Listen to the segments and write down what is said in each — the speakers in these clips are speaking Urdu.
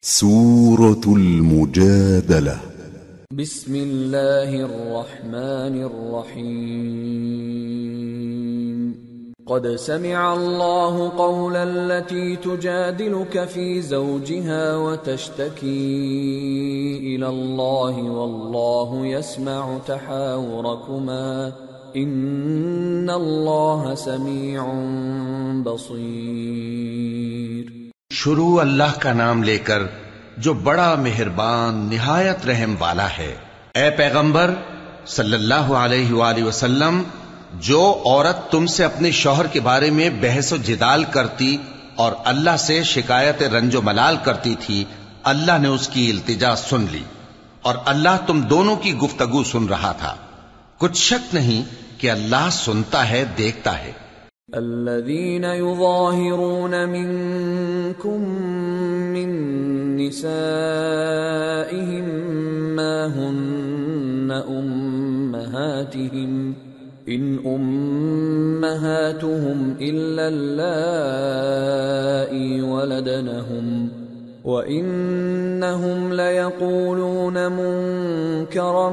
سورة المجادلة. بسم الله الرحمن الرحيم. قد سمع الله قول التي تجادلك في زوجها وتشتكي إلى الله والله يسمع تحاوركما إن الله سميع بصير. شروع اللہ کا نام لے کر جو بڑا مہربان نہایت رحم والا ہے۔ اے پیغمبر صلی اللہ علیہ وآلہ وسلم، جو عورت تم سے اپنے شوہر کے بارے میں بحث و جدال کرتی اور اللہ سے شکایت رنج و ملال کرتی تھی، اللہ نے اس کی التجا سن لی اور اللہ تم دونوں کی گفتگو سن رہا تھا۔ کچھ شک نہیں کہ اللہ سنتا ہے، دیکھتا ہے۔ الذين يظاهرون منكم من نسائهم ما هن أمهاتهم إن أمهاتهم إلا اللائي ولدنهم وإنهم ليقولون منكرا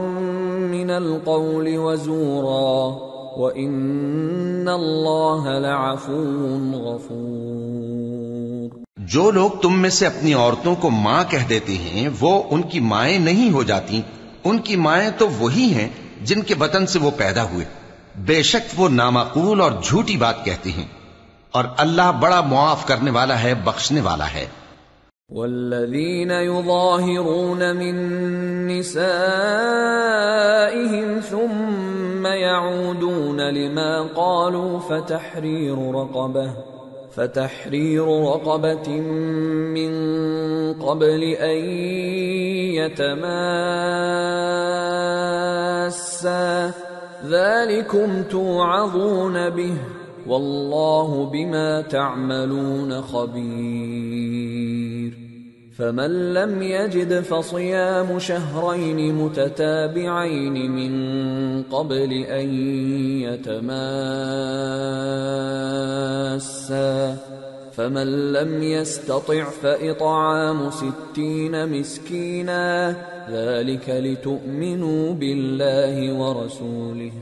من القول وزورا وَإِنَّ اللَّهَ لَعَفُوٌّ غَفُورٌ۔ جو لوگ تم میں سے اپنی عورتوں کو ماں کہہ دیتے ہیں وہ ان کی مائیں نہیں ہو جاتی، ان کی مائیں تو وہی ہیں جن کے بطن سے وہ پیدا ہوئے، بے شک وہ نامعقول اور جھوٹی بات کہتی ہیں، اور اللہ بڑا معاف کرنے والا ہے، بخشنے والا ہے۔ والذین یظاہرون من نسائهم ثم يعودون لما قالوا فتحرير رقبة من قبل أن يتماسا ذلكم توعظون به والله بما تعملون خبير. فمن لم يجد فصيام شهرين متتابعين من قبل أن يتماسا فمن لم يستطع فإطعام 60 مسكينا ذلك لتؤمنوا بالله ورسوله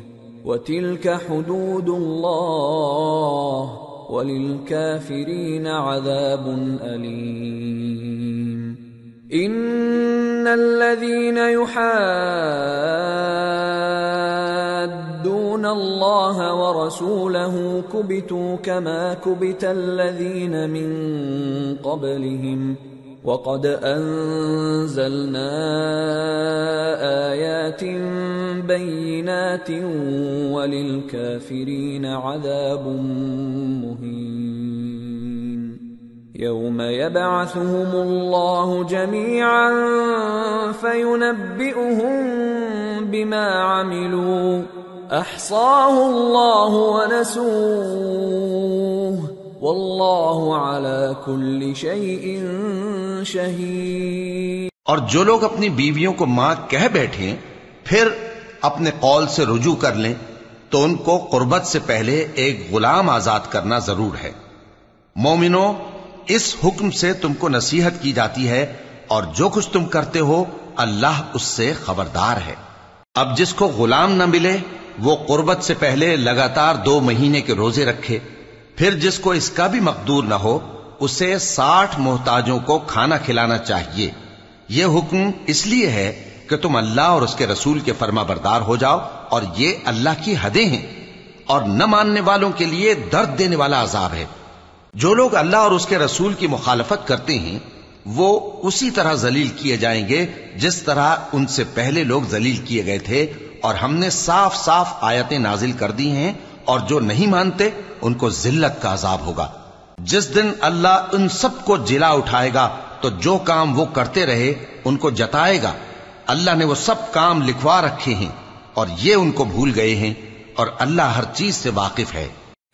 وتلك حدود الله وَلِلْكَافِرِينَ عَذَابٌ أَلِيمٌ. إِنَّ الَّذِينَ يُحَادُّونَ اللَّهَ وَرَسُولَهُ كُبِتُوا كَمَا كُبِتَ الَّذِينَ مِن قَبْلِهِمْ وَقَدْ أَنزَلْنَا آيَاتٍ بَيِّنَاتٍ وَلِلْكَافِرِينَ عَذَابٌ مُهِينٌ. يَوْمَ يَبْعَثُهُمُ اللَّهُ جَمِيعًا فَيُنَبِّئُهُم بِمَا عَمِلُوا أَحْصَاهُ اللَّهُ وَنَسُوهُ واللہ علی کل شیء شہید. اور جو لوگ اپنی بیویوں کو ماں کہہ بیٹھیں پھر اپنے قول سے رجوع کر لیں تو ان کو قربت سے پہلے ایک غلام آزاد کرنا ضرور ہے۔ مومنو، اس حکم سے تم کو نصیحت کی جاتی ہے اور جو کچھ تم کرتے ہو اللہ اس سے خبردار ہے۔ اب جس کو غلام نہ ملے وہ قربت سے پہلے لگاتار 2 مہینے کے روزے رکھے، پھر جس کو اس کا بھی مقدور نہ ہو اسے 60 محتاجوں کو کھانا کھلانا چاہیے۔ یہ حکم اس لیے ہے کہ تم اللہ اور اس کے رسول کے فرما بردار ہو جاؤ، اور یہ اللہ کی حدیں ہیں، اور نہ ماننے والوں کے لیے درد دینے والا عذاب ہے۔ جو لوگ اللہ اور اس کے رسول کی مخالفت کرتے ہیں وہ اسی طرح ذلیل کیے جائیں گے جس طرح ان سے پہلے لوگ ذلیل کیے گئے تھے، اور ہم نے صاف صاف آیتیں نازل کر دی ہیں، اور جو نہیں مانتے ان کو ذلت کا عذاب ہوگا۔ جس دن اللہ ان سب کو جلا اٹھائے گا تو جو کام وہ کرتے رہے ان کو جتائے گا۔ اللہ نے وہ سب کام لکھوا رکھے ہیں اور یہ ان کو بھول گئے ہیں، اور اللہ ہر چیز سے واقف ہے۔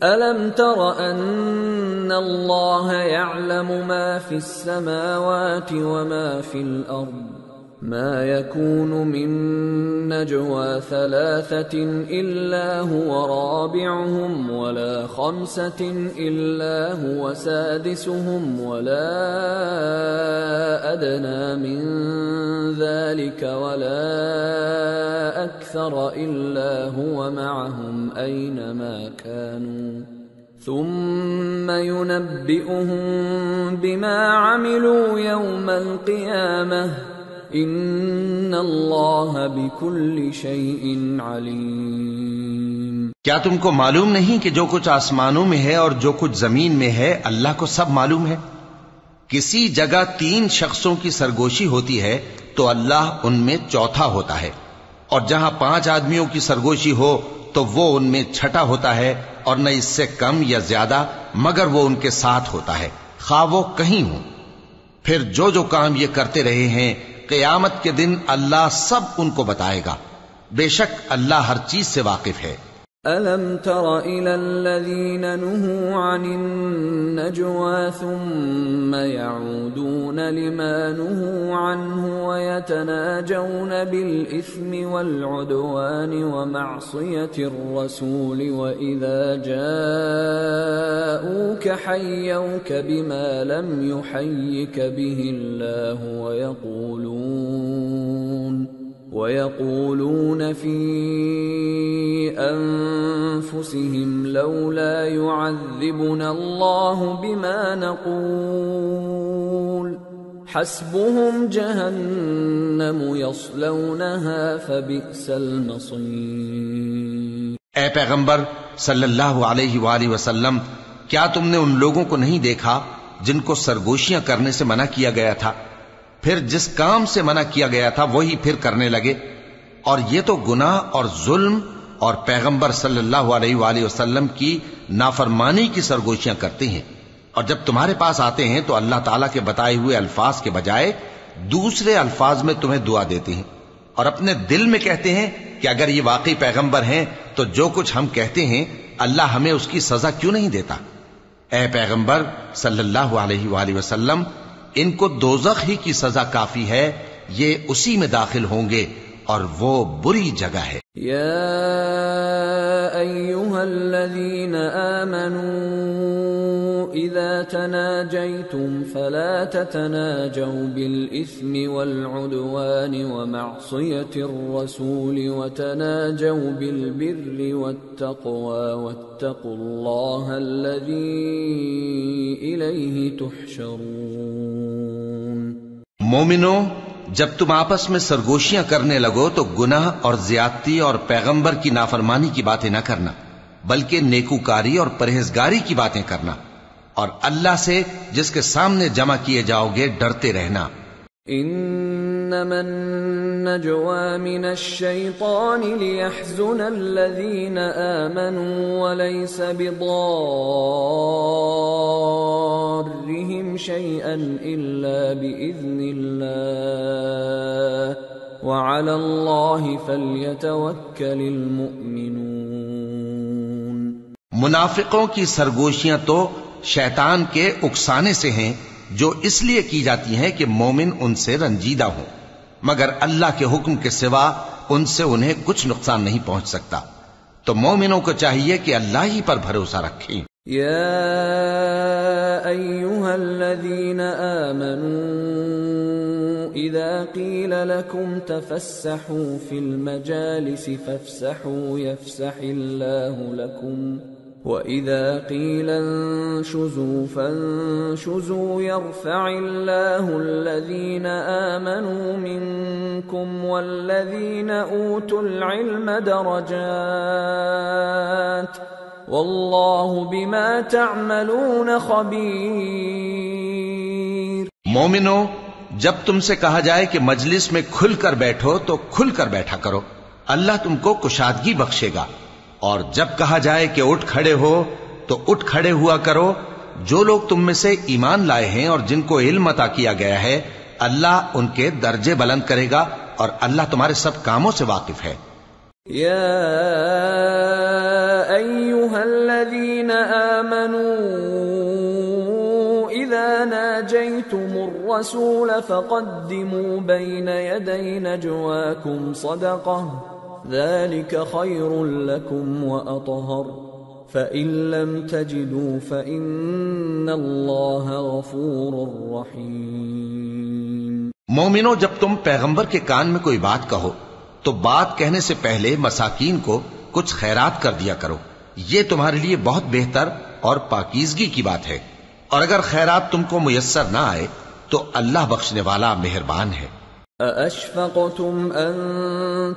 أَلَمْ تَرَ أَنَّ اللَّهَ يَعْلَمُ مَا فِي السَّمَاوَاتِ وَمَا فِي الْأَرْضِ ما يكون من نجوى ثلاثة إلا هو رابعهم ولا خمسة إلا هو سادسهم ولا أدنى من ذلك ولا أكثر إلا هو معهم أينما كانوا ثم ينبئهم بما عملوا يوم القيامة ان اللہ بکل شیء علیم۔ کیا تم کو معلوم نہیں کہ جو کچھ آسمانوں میں ہے اور جو کچھ زمین میں ہے اللہ کو سب معلوم ہے؟ کسی جگہ 3 شخصوں کی سرگوشی ہوتی ہے تو اللہ ان میں چوتھا ہوتا ہے، اور جہاں 5 آدمیوں کی سرگوشی ہو تو وہ ان میں چھٹا ہوتا ہے، اور نہ اس سے کم یا زیادہ مگر وہ ان کے ساتھ ہوتا ہے، خواہ وہ کہیں ہوں۔ پھر جو کام یہ کرتے رہے ہیں قیامت کے دن اللہ سب ان کو بتائے گا، بے شک اللہ ہر چیز سے واقف ہے۔ أَلَمْ تَرَ إِلَى الَّذِينَ نُهُوا عَنِ النَّجْوَى ثُمَّ يَعُودُونَ لِمَا نُهُوا عَنْهُ وَيَتَنَاجَوْنَ بِالْإِثْمِ وَالْعُدْوَانِ وَمَعْصِيَةِ الرَّسُولِ وَإِذَا جَاءُوكَ حَيَّوْكَ بِمَا لَمْ يُحَيِّكَ بِهِ اللَّهُ وَيَقُولُونَ فِي أَنفُسِهِمْ لَوْلَا يُعَذِّبُنَا اللَّهُ بِمَا نَقُولُ حَسْبُهُمْ جَهَنَّمُ يَصْلَوْنَهَا فَبِئْسَ الْمَصِيرُ۔ اے پیغمبر صلی اللہ علیہ وآلہ وسلم، کیا تم نے ان لوگوں کو نہیں دیکھا جن کو سرگوشیاں کرنے سے منع کیا گیا تھا، پھر جس کام سے منع کیا گیا تھا وہی پھر کرنے لگے؟ اور یہ تو گناہ اور ظلم اور پیغمبر صلی اللہ علیہ وآلہ وسلم کی نافرمانی کی سرگوشیاں کرتے ہیں، اور جب تمہارے پاس آتے ہیں تو اللہ تعالیٰ کے بتائے ہوئے الفاظ کے بجائے دوسرے الفاظ میں تمہیں دعا دیتے ہیں، اور اپنے دل میں کہتے ہیں کہ اگر یہ واقعی پیغمبر ہیں تو جو کچھ ہم کہتے ہیں اللہ ہمیں اس کی سزا کیوں نہیں دیتا؟ اے پیغمبر صلی اللہ علیہ وآلہ وسلم، ان کو دوزخ ہی کی سزا کافی ہے، یہ اسی میں داخل ہوں گے اور وہ بری جگہ ہے۔ یا ایھا الذین آمنوا اذا تناجیتم فلا تتناجوا بالاثم والعدوان ومعصیة الرسول وتناجوا بالبر والتقوى واتقوا اللہ الذی الیہ تحشرون۔ مومنو، جب تم آپس میں سرگوشیاں کرنے لگو تو گناہ اور زیادتی اور پیغمبر کی نافرمانی کی باتیں نہ کرنا، بلکہ نیکوکاری اور پرہیزگاری کی باتیں کرنا، اور اللہ سے جس کے سامنے جمع کیے جاؤ گے ڈرتے رہنا۔ انما النجوى من الشيطان ليحزن الذين آمنوا وليس بضارهم شيئا إلا بإذن الله وعلى الله فليتوكل المؤمنون۔ منافقوں کی سرگوشیاں تو شیطان کے اکسانے سے ہیں، جو اس لیے کی جاتی ہیں کہ مومن ان سے رنجیدہ ہوں، مگر اللہ کے حکم کے سوا ان سے انہیں کچھ نقصان نہیں پہنچ سکتا، تو مومنوں کو چاہیے کہ اللہ ہی پر بھروسہ رکھیں۔ یا ایھا الذین آمنوا اذا قیل لکم تفسحوا فی المجالس فافسحوا یفسح اللہ لکم وَإِذَا قِيلَ انشُزُوا فَانشُزُوا يَرْفَعِ اللَّهُ الَّذِينَ آمَنُوا مِنكُمْ وَالَّذِينَ أُوتُوا الْعِلْمَ دَرَجَاتٍ وَاللَّهُ بِمَا تَعْمَلُونَ خَبِيرٌ۔ مومنو، جب تم سے کہا جائے کہ مجلس میں کھل کر بیٹھو تو کھل کر بیٹھا کرو، اللہ تم کو کشادگی بخشے گا، اور جب کہا جائے کہ اٹھ کھڑے ہو تو اٹھ کھڑے ہوا کرو۔ جو لوگ تم میں سے ایمان لائے ہیں اور جن کو علم عطا کیا گیا ہے، اللہ ان کے درجے بلند کرے گا، اور اللہ تمہارے سب کاموں سے واقف ہے۔ یا ایھا الذین آمنوا اذا ناجیتم الرسول فقدموا بين يدي نجواكم صدقة ذلك خير لكم وأطهر فإن لم تجدوا فإن الله غفور رحيم۔ مومنو، جب تم پیغمبر کے کان میں کوئی بات کہو تو بات کہنے سے پہلے مساکین کو کچھ خیرات کر دیا کرو، یہ تمہارے لیے بہت بہتر اور پاکیزگی کی بات ہے، اور اگر خیرات تم کو میسر نہ آئے تو اللہ بخشنے والا مہربان ہے۔ أَأَشْفَقْتُمْ أَن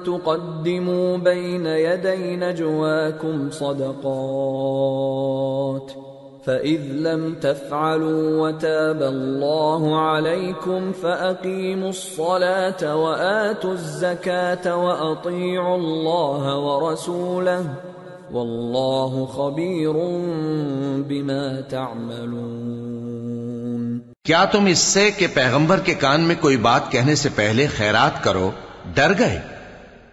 تُقَدِّمُوا بَيْنَ يَدَيْ نَجْوَاكُمْ صَدَقَاتٍ فَإِذْ لَمْ تَفْعَلُوا وَتَابَ اللَّهُ عَلَيْكُمْ فَأَقِيمُوا الصَّلَاةَ وَآتُوا الزَّكَاةَ وَأَطِيعُوا اللَّهَ وَرَسُولَهُ وَاللَّهُ خَبِيرٌ بِمَا تَعْمَلُونَ۔ کیا تم اس سے کہ پیغمبر کے کان میں کوئی بات کہنے سے پہلے خیرات کرو ڈر گئے؟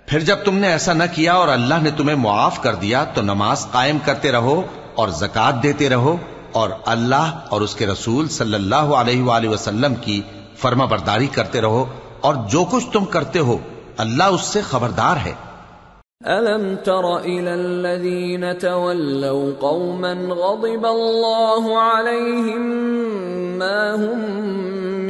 پھر جب تم نے ایسا نہ کیا اور اللہ نے تمہیں معاف کر دیا تو نماز قائم کرتے رہو اور زکوٰۃ دیتے رہو، اور اللہ اور اس کے رسول صلی اللہ علیہ وآلہ وسلم کی فرما برداری کرتے رہو، اور جو کچھ تم کرتے ہو اللہ اس سے خبردار ہے۔ أَلَمْ تَرَ إِلَى الَّذِينَ تَوَلَّوْا قَوْمًا غَضِبَ اللَّهُ عَلَيْهِمْ مَا هُمْ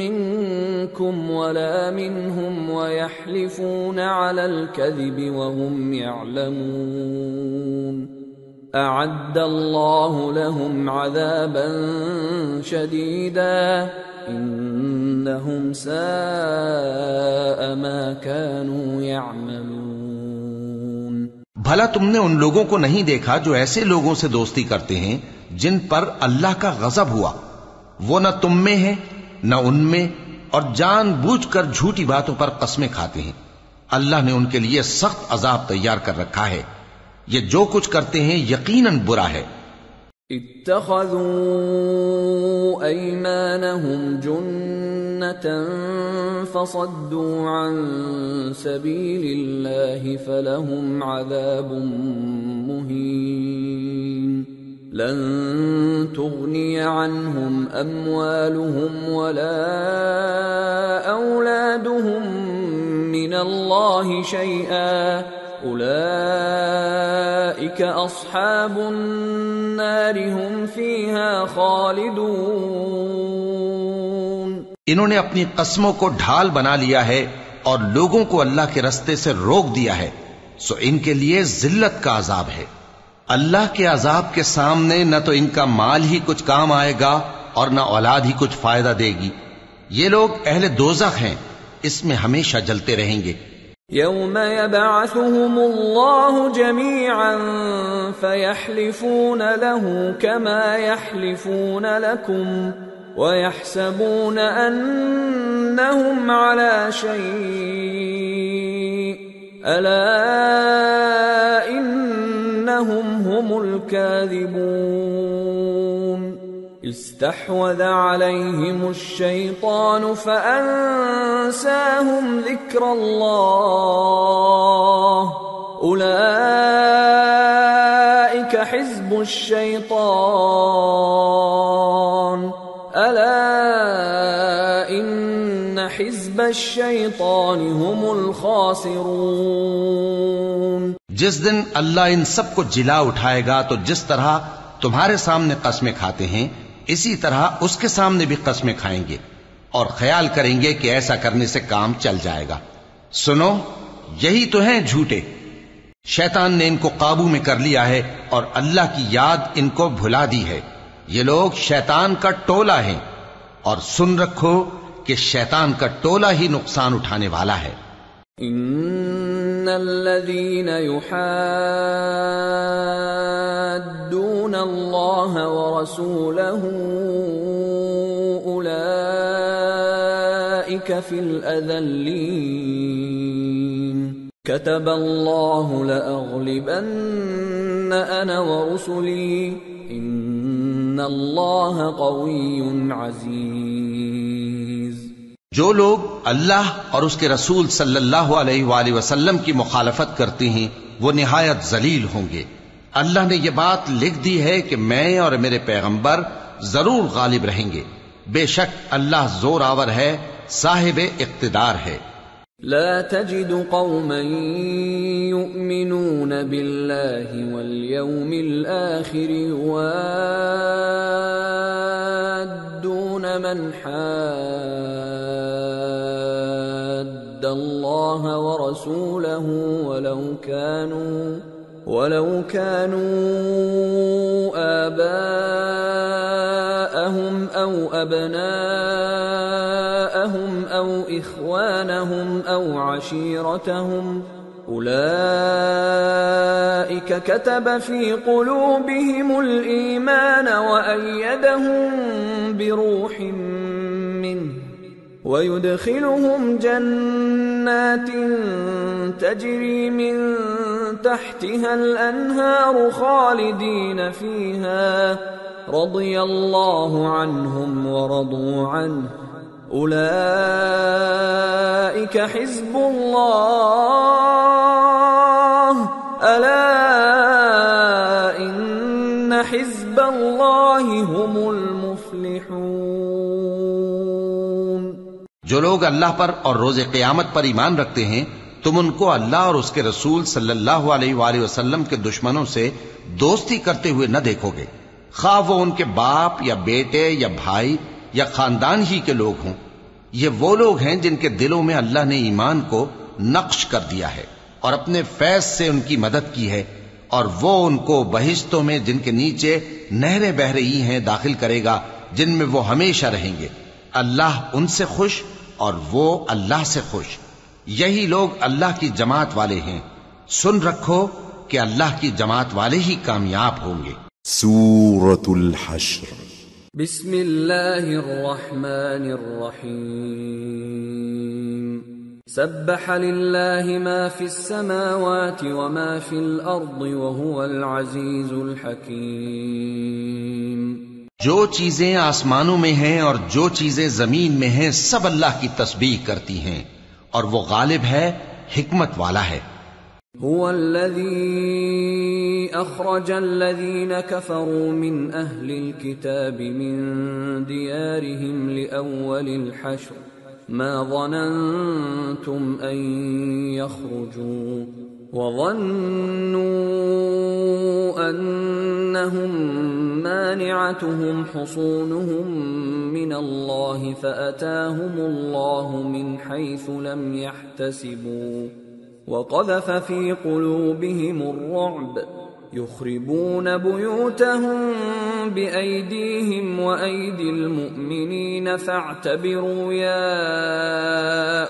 مِنْكُمْ وَلَا مِنْهُمْ وَيَحْلِفُونَ عَلَى الْكَذِبِ وَهُمْ يَعْلَمُونَ أَعَدَّ اللَّهُ لَهُمْ عَذَابًا شَدِيدًا إِنَّهُمْ سَاءَ مَا كَانُوا يَعْمَلُونَ۔ بھلا تم نے ان لوگوں کو نہیں دیکھا جو ایسے لوگوں سے دوستی کرتے ہیں جن پر اللہ کا غضب ہوا؟ وہ نہ تم میں ہیں نہ ان میں، اور جان بوجھ کر جھوٹی باتوں پر قسمیں کھاتے ہیں۔ اللہ نے ان کے لیے سخت عذاب تیار کر رکھا ہے، یہ جو کچھ کرتے ہیں یقیناً برا ہے۔ اتخذوا أيمانهم جنة فصدوا عن سبيل الله فلهم عذاب مهين لن تغني عنهم أموالهم ولا أولادهم من الله شيئا أولئك أصحاب النار هم فيها خالدون۔ انہوں نے اپنی قسموں کو ڈھال بنا لیا ہے اور لوگوں کو اللہ کے رستے سے روک دیا ہے، سو ان کے لیے ذلت کا عذاب ہے۔ اللہ کے عذاب کے سامنے نہ تو ان کا مال ہی کچھ کام آئے گا اور نہ اولاد ہی کچھ فائدہ دے گی۔ یہ لوگ اہل دوزخ ہیں، اس میں ہمیشہ جلتے رہیں گے۔ يوم يبعثهم الله جميعا فيحلفون له كما يحلفون لكم ويحسبون أنهم على شيء ألا إنهم هم الكاذبون استحوذ عليهم الشيطان فأنساهم ذكر الله أولئك حزب الشيطان ألا إن حزب الشيطان هم الخاسرون۔ جس دن اللہ ان سب کو جلا اٹھائے گا تو جس طرح تمہارے سامنے قسمیں کھاتے ہیں اسی طرح اس کے سامنے بھی قسمیں کھائیں گے اور خیال کریں گے کہ ایسا کرنے سے کام چل جائے گا۔ سنو، یہی تو ہیں جھوٹے۔ شیطان نے ان کو قابو میں کر لیا ہے اور اللہ کی یاد ان کو بھلا دی ہے۔ یہ لوگ شیطان کا ٹولہ ہیں، اور سن رکھو کہ شیطان کا ٹولہ ہی نقصان اٹھانے والا ہے۔ ان الذين يحادون الله ورسوله اولئك في الاذلين كتب الله لاغلبن انا ورسلي ان الله قوي عزيز۔ جو لوگ اللہ اور اس کے رسول صلی اللہ علیہ وآلہ وسلم کی مخالفت کرتے ہیں وہ نہایت ذلیل ہوں گے۔ اللہ نے یہ بات لکھ دی ہے کہ میں اور میرے پیغمبر ضرور غالب رہیں گے۔ بے شک اللہ زور آور ہے، صاحب اقتدار ہے۔ لا تجد قوما يؤمنون بالله واليوم الآخر يوادون من حاد الله ورسوله ولو كانوا آباءهم أو أبناءهم أو إخوانهم أو عشيرتهم أولئك كتب في قلوبهم الإيمان وأيدهم بروح منه ويدخلهم جنات تجري من تحتها الأنهار خالدين فيها رضي الله عنهم ورضوا عنه أولئك حزب الله ألا إن حزب الله هم المفلحون۔ جو لوگ اللہ پر اور روز قیامت پر ایمان رکھتے ہیں تم ان کو اللہ اور اس کے رسول صلی اللہ علیہ وآلہ وسلم کے دشمنوں سے دوستی کرتے ہوئے نہ دیکھو گے، خواہ وہ ان کے باپ یا بیٹے یا بھائی یا خاندان ہی کے لوگ ہوں۔ یہ وہ لوگ ہیں جن کے دلوں میں اللہ نے ایمان کو نقش کر دیا ہے اور اپنے فیض سے ان کی مدد کی ہے، اور وہ ان کو بہشتوں میں جن کے نیچے نہریں بہ رہی ہیں داخل کرے گا، جن میں وہ ہمیشہ رہیں گے۔ اللہ ان سے خوش اور وہ اللہ سے خوش۔ یہی لوگ اللہ کی جماعت والے ہیں۔ سن رکھو کہ اللہ کی جماعت والے ہی کامیاب ہوں گے۔ سورة الحشر۔ بسم اللہ الرحمن الرحیم۔ سبح للہ ما فی السماوات وما فی الارض وهو العزیز الحکیم۔ جو چیزیں آسمانوں میں ہیں اور جو چیزیں زمین میں ہیں سب اللہ کی تسبیح کرتی ہیں، اور وہ غالب ہے، حکمت والا ہے۔ هو الذي أخرج الذين كفروا من أهل الكتاب من ديارهم لأول الحشر ما ظننتم أن يخرجوا وظنوا أنهم مانعتهم حصونهم من الله فأتاهم الله من حيث لم يحتسبوا وقذف في قلوبهم الرعب يخربون بيوتهم بأيديهم وأيدي المؤمنين فاعتبروا يا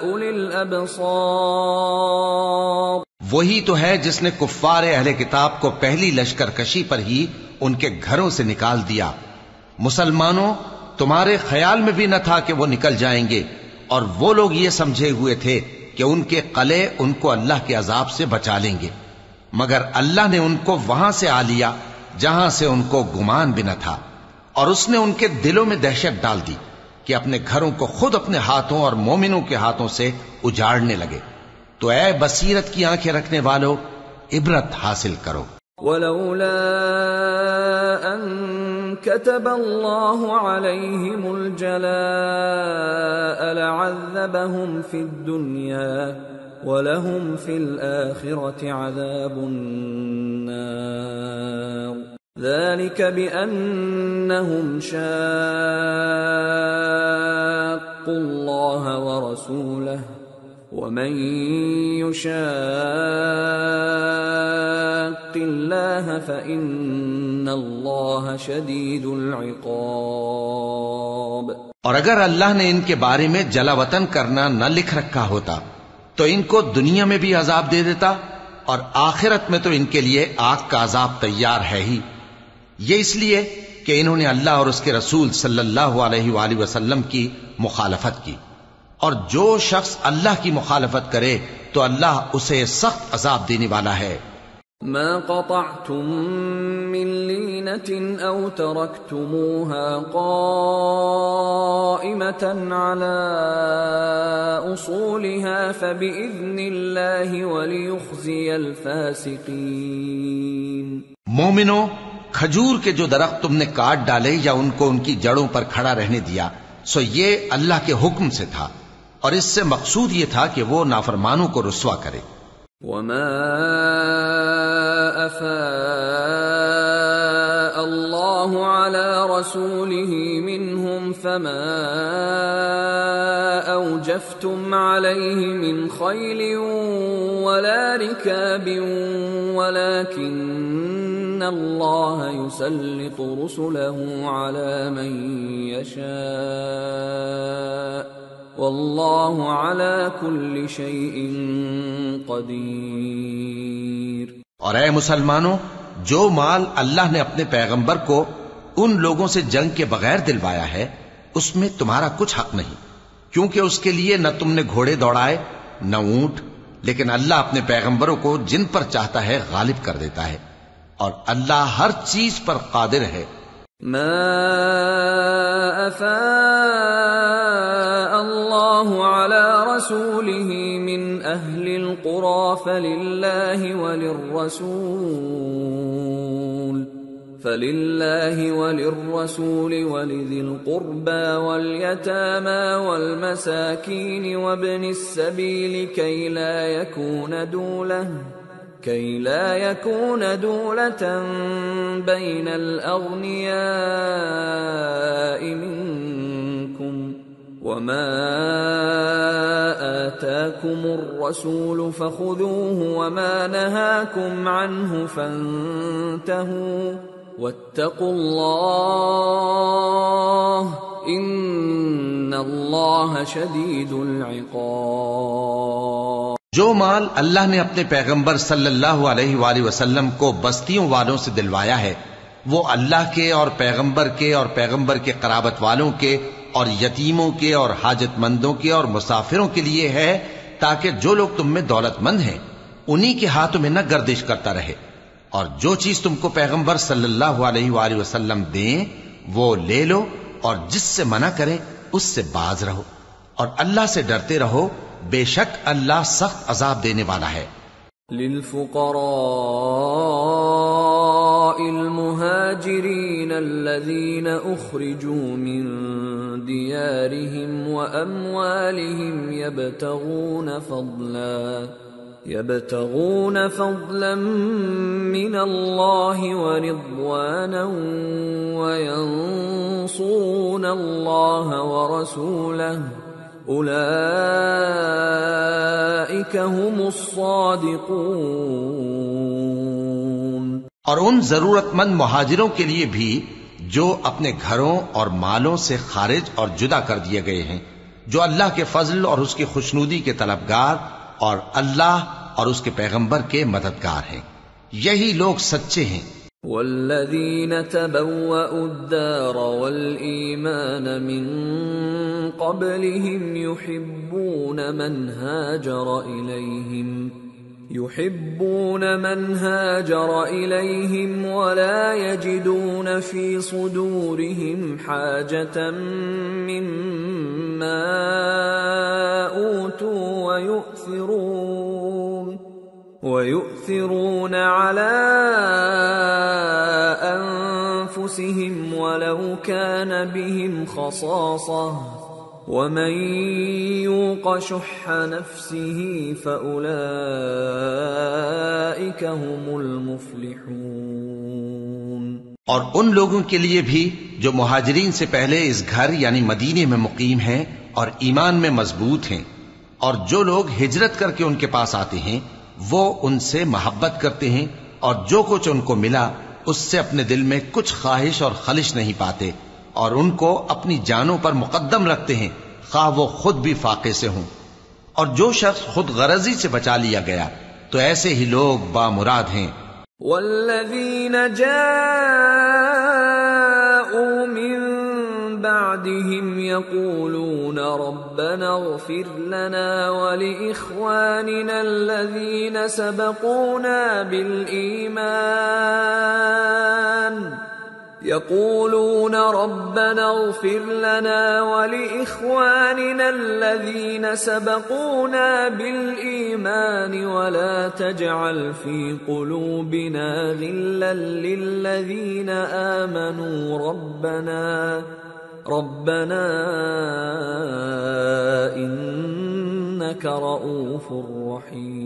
أولي الأبصار۔ وہی تو ہے جس نے کفار اہل کتاب کو پہلی لشکر کشی پر ہی ان کے گھروں سے نکال دیا۔ مسلمانوں، تمہارے خیال میں بھی نہ تھا کہ وہ نکل جائیں گے، اور وہ لوگ یہ سمجھے ہوئے تھے کہ ان کے قلعے ان کو اللہ کے عذاب سے بچا لیں گے، مگر اللہ نے ان کو وہاں سے آ لیا جہاں سے ان کو گمان بھی نہ تھا، اور اس نے ان کے دلوں میں دہشت ڈال دی کہ اپنے گھروں کو خود اپنے ہاتھوں اور مومنوں کے ہاتھوں سے اجاڑنے لگے۔ تو اے بصیرت کی آنکھیں رکھنے والو، عبرت حاصل کرو۔ ولولا ان كتب الله عليهم الجلاء لعذبهم في الدنيا ولهم في الآخرة عذاب النار ذلك بأنهم شاقوا الله ورسوله ومن يشاق الله فإن الله شديد العقاب۔ اور اگر اللہ نے ان کے بارے میں جلا وطن کرنا نہ لکھ رکھا ہوتا تو ان کو دنیا میں بھی عذاب دے دیتا، اور آخرت میں تو ان کے لیے آگ کا عذاب تیار ہے ہی۔ یہ اس لیے کہ انہوں نے اللہ اور اس کے رسول صلی اللہ علیہ وآلہ وسلم کی مخالفت کی، اور جو شخص اللہ کی مخالفت کرے تو اللہ اسے سخت عذاب دینے والا ہے۔ ما قطعتم من لينة أو تركتموها قائمة على أصولها فبإذن الله وليخزي الفاسقين۔ مومنو، کھجور کے جو درخت تم نے کاٹ ڈالے یا ان کو ان کی جڑوں پر کھڑا رہنے دیا سو یہ اللہ کے حکم سے تھا، اور اس سے مقصود یہ تھا کہ وہ نافرمانوں کو رسوا کرے۔ وما أفاء الله على رسوله منهم فما أوجفتم عليه من خيل ولا ركاب ولكن الله يسلط رسله على من يشاء واللہ علی کل شیء قدیر۔ اور اے مسلمانوں، جو مال اللہ نے اپنے پیغمبر کو ان لوگوں سے جنگ کے بغیر دلوایا ہے اس میں تمہارا کچھ حق نہیں، کیونکہ اس کے لیے نہ تم نے گھوڑے دوڑائے نہ اونٹ، لیکن اللہ اپنے پیغمبروں کو جن پر چاہتا ہے غالب کر دیتا ہے، اور اللہ ہر چیز پر قادر ہے۔ ما افاء اللہ علی رسوله من اہل القرى فللہ وللرسول ولذی القربى واليتامى والمساکین وابن السبیل کئی لا يكون دولة بين الأغنياء منكم وما آتاكم الرسول فخذوه وما نهاكم عنه فانتهوا واتقوا الله إن الله شديد العقاب۔ جو مال اللہ نے اپنے پیغمبر صلی اللہ علیہ وآلہ وسلم کو بستیوں والوں سے دلوایا ہے وہ اللہ کے اور پیغمبر کے اور پیغمبر کے قرابت والوں کے اور یتیموں کے اور حاجت مندوں کے اور مسافروں کے لیے ہے، تاکہ جو لوگ تم میں دولت مند ہیں انہی کے ہاتھوں میں نہ گردش کرتا رہے، اور جو چیز تم کو پیغمبر صلی اللہ علیہ وآلہ وسلم دیں وہ لے لو، اور جس سے منع کریں اس سے باز رہو، اور اللہ سے ڈرتے رہو، بے شک اللہ سخت عذاب دینے والا ہے۔ للفقراء المهاجرين الذين أخرجوا من ديارهم وأموالهم يبتغون فضلا من الله ورضوانا وينصرون الله ورسوله اولئک هم الصادقون۔ اور ان ضرورت مند مہاجروں کے لیے بھی جو اپنے گھروں اور مالوں سے خارج اور جدا کر دیے گئے ہیں، جو اللہ کے فضل اور اس کی خوشنودی کے طلبگار اور اللہ اور اس کے پیغمبر کے مددگار ہیں، یہی لوگ سچے ہیں۔ والذین تبوأوا الدار والایمان من قبلهم يحبون من هاجر إليهم ولا يجدون في صدورهم حاجة مما أوتوا ويؤثرون على أنفسهم ولو كان بهم خصاصة ومن يوق شح نفسه فأولئك هم المفلحون۔ اور ان لوگوں کے لیے بھی جو مہاجرین سے پہلے اس گھر یعنی مدینے میں مقیم ہیں اور ایمان میں مضبوط ہیں، اور جو لوگ ہجرت کر کے ان کے پاس آتے ہیں وہ ان سے محبت کرتے ہیں، اور جو کچھ ان کو ملا اس سے اپنے دل میں کچھ خواہش اور خلش نہیں پاتے، اور ان کو اپنی جانوں پر مقدم رکھتے ہیں خواہ وہ خود بھی فاقے سے ہوں۔ اور جو شخص خود غرضی سے بچا لیا گیا تو ایسے ہی لوگ بامراد ہیں۔ والذین جاءوا من بعدهم يقولون ربنا اغفر لنا ولإخواننا الذين سبقونا بالإيمان ولا تجعل في قلوبنا غلا للذين آمنوا ربنا انك رؤوف رحیم۔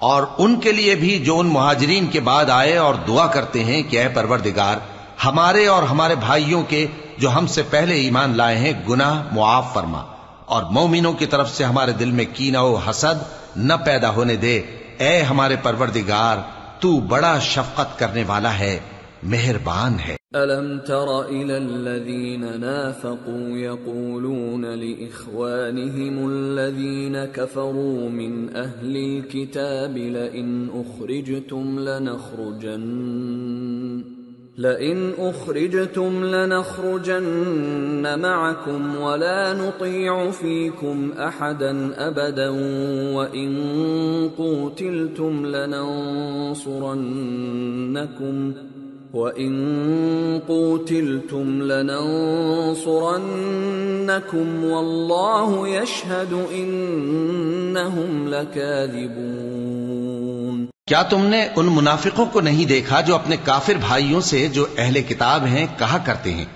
اور ان کے لیے بھی جو ان مہاجرین کے بعد آئے اور دعا کرتے ہیں کہ اے پروردگار ہمارے اور ہمارے بھائیوں کے جو ہم سے پہلے ایمان لائے ہیں گناہ معاف فرما، اور مومنوں کی طرف سے ہمارے دل میں کینہ و حسد نہ پیدا ہونے دے۔ اے ہمارے پروردگار تو بڑا شفقت کرنے والا ہے، مہربان ہے۔ أَلَمْ تَرَ إِلَى الَّذِينَ نَافَقُوا يَقُولُونَ لِإِخْوَانِهِمُ الَّذِينَ كَفَرُوا مِنْ أَهْلِ الْكِتَابِ لَئِنْ أُخْرِجْتُمْ لَنَخْرُجَنَّ مَعَكُمْ وَلَا نُطِيعُ فِيكُمْ أَحَدًا أَبَدًا وَإِنْ قُوتِلْتُمْ لَنَنصُرَنَّكُمْ وَاللَّهُ يَشْهَدُ إِنَّهُمْ لَكَاذِبُونَ۔ کیا تم نے ان منافقوں کو نہیں دیکھا جو اپنے کافر بھائیوں سے جو اہل کتاب ہیں کہا کرتے ہیں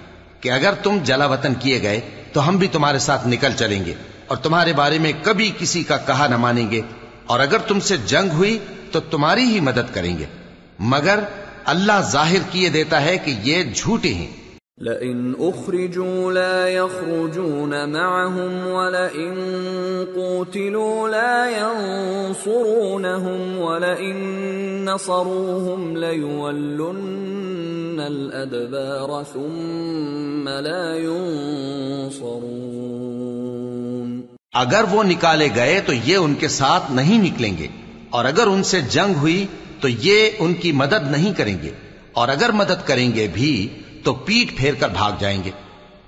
کہ اگر تم جلا وطن کیے گئے تو ہم بھی تمہارے ساتھ نکل چلیں گے اور تمہارے بارے میں کبھی کسی کا کہا نہ مانیں گے، اور اگر تم سے جنگ ہوئی تو تمہاری ہی مدد کریں گے، مگر اللہ ظاہر کیے دیتا ہے کہ یہ جھوٹے ہیں۔ لئن اخرجوا لا يخرجون معهم ولئن قوتلوا لا ينصرونهم ولئن نصروهم ليولن الادبار ثم لا ينصرون۔ اگر وہ نکالے گئے تو یہ ان کے ساتھ نہیں نکلیں گے، اور اگر ان سے جنگ ہوئی تو یہ ان کی مدد نہیں کریں گے، اور اگر مدد کریں گے بھی تو پیٹ پھیر کر بھاگ جائیں گے،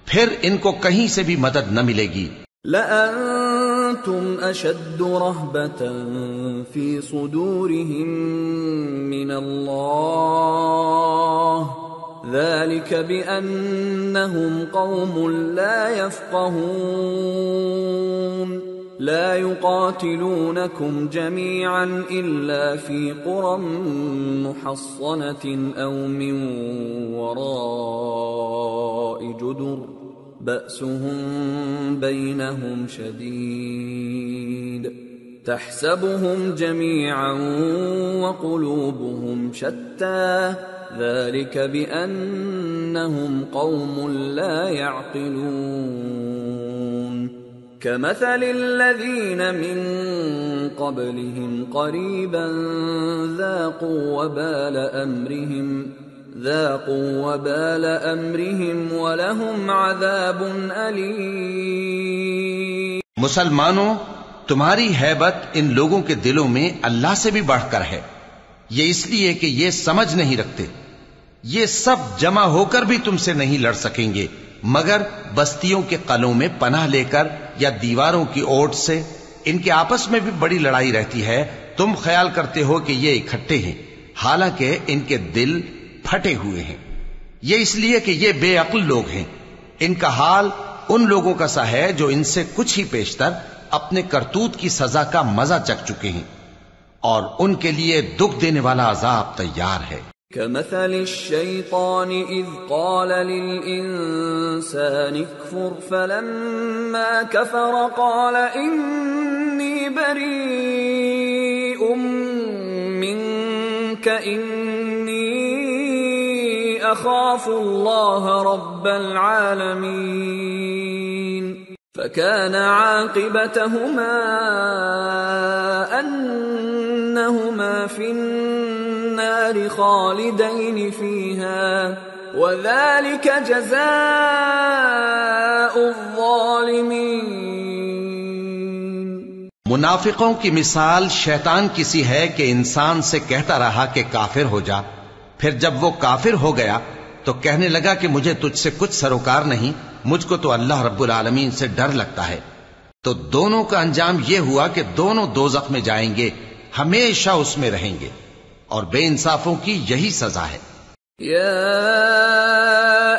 پھر ان کو کہیں سے بھی مدد نہ ملے گی۔ لَأَنْتُمْ أَشَدُّ رَهْبَةً فِي صُدُورِهِمْ مِنَ اللَّهِ ذَلِكَ بِأَنَّهُمْ قَوْمٌ لَا يَفْقَهُونَ لا يقاتلونكم جميعا إلا في قرى محصنة أو من وراء جدر بأسهم بينهم شديد تحسبهم جميعا وقلوبهم شتى ذلك بأنهم قوم لا يعقلون كمثل الذين من قبلهم قريبا ذاقوا وبال أمرهم ولهم عذاب أليم۔ مسلمانوں، تمہاری ہیبت ان لوگوں کے دلوں میں اللہ سے بھی بڑھ کر ہے، یہ اس لیے کہ یہ سمجھ نہیں رکھتے، یہ سب جمع ہو کر بھی تم سے نہیں لڑ سکیں گے مگر بستیوں کے قلعوں میں پناہ لے کر یا دیواروں کی اوٹ سے۔ ان کے آپس میں بھی بڑی لڑائی رہتی ہے، تم خیال کرتے ہو کہ یہ اکٹھے ہیں، حالانکہ ان کے دل پھٹے ہوئے ہیں۔ یہ اس لیے کہ یہ بے عقل لوگ ہیں۔ ان کا حال ان لوگوں کا سا ہے جو ان سے کچھ ہی پیشتر اپنے کرتوت کی سزا کا مزہ چکھ چکے ہیں، اور ان کے لیے دکھ دینے والا عذاب تیار ہے۔ كمثل الشيطان إذ قال للإنسان اكفر فلما كفر قال إني بريء منك إني أخاف الله رب العالمين فكان عاقبتهما أنهما في النار خالدين فيها وذلك جزاء الظالمين۔ منافقوں کی مثال شیطان کسی ہے کہ انسان سے کہتا رہا کہ کافر ہو جا، پھر جب وہ کافر ہو گیا تو کہنے لگا کہ مجھے تجھ سے کچھ سروکار نہیں، مجھ کو تو اللہ رب العالمین سے ڈر لگتا ہے۔ تو دونوں کا انجام یہ ہوا کہ دونوں دوزخ میں جائیں گے، ہمیشہ اس میں رہیں گے، اور بے انصافوں کی یہی سزا ہے۔ یا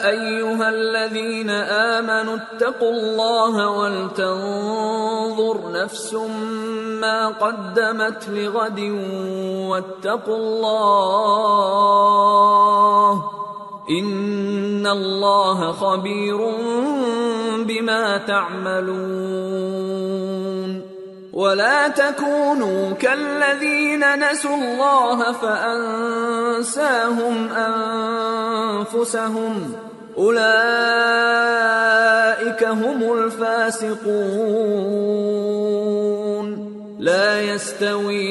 ایھا الذین آمنوا اتقوا اللہ ولتنظر نفس ما قدمت لغد واتقوا اللہ ان اللہ خبیر بما تعملون ولا تكونوا كالذين نسوا الله فأنساهم أنفسهم أولئك هم الفاسقون لا يستوي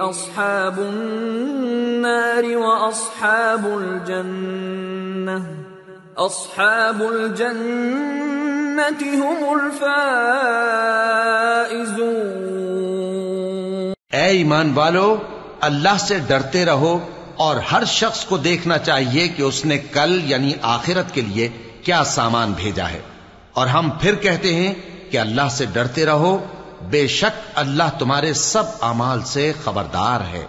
أصحاب النار وأصحاب الجنة أصحاب الجنة هم الفائزون۔ اے ایمان والو، اللہ سے ڈرتے رہو اور ہر شخص کو دیکھنا چاہیے کہ اس نے کل یعنی آخرت کے لیے کیا سامان بھیجا ہے، اور ہم پھر کہتے ہیں کہ اللہ سے ڈرتے رہو، بے شک اللہ تمہارے سب اعمال سے خبردار ہے۔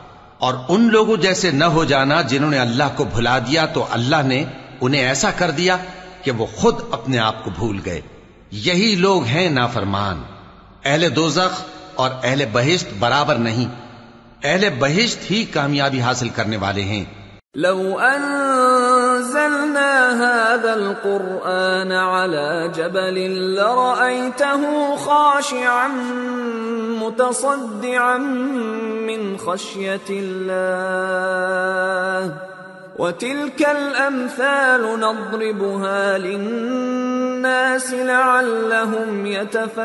اور ان لوگوں جیسے نہ ہو جانا جنہوں نے اللہ کو بھلا دیا تو اللہ نے انہیں ایسا کر دیا کہ وہ خود اپنے آپ کو بھول گئے۔ یہی لوگ ہیں نافرمان۔ اہل دوزخ اور اہل بہشت برابر نہیں، اہل بہشت ہی کامیابی حاصل کرنے والے ہیں۔ لو انزلنا هذا القرآن على جبل لرأيته خاشعا متصدعا من خشية الله وتلك الأمثال نضربها للناس لعلهم يتفكرون۔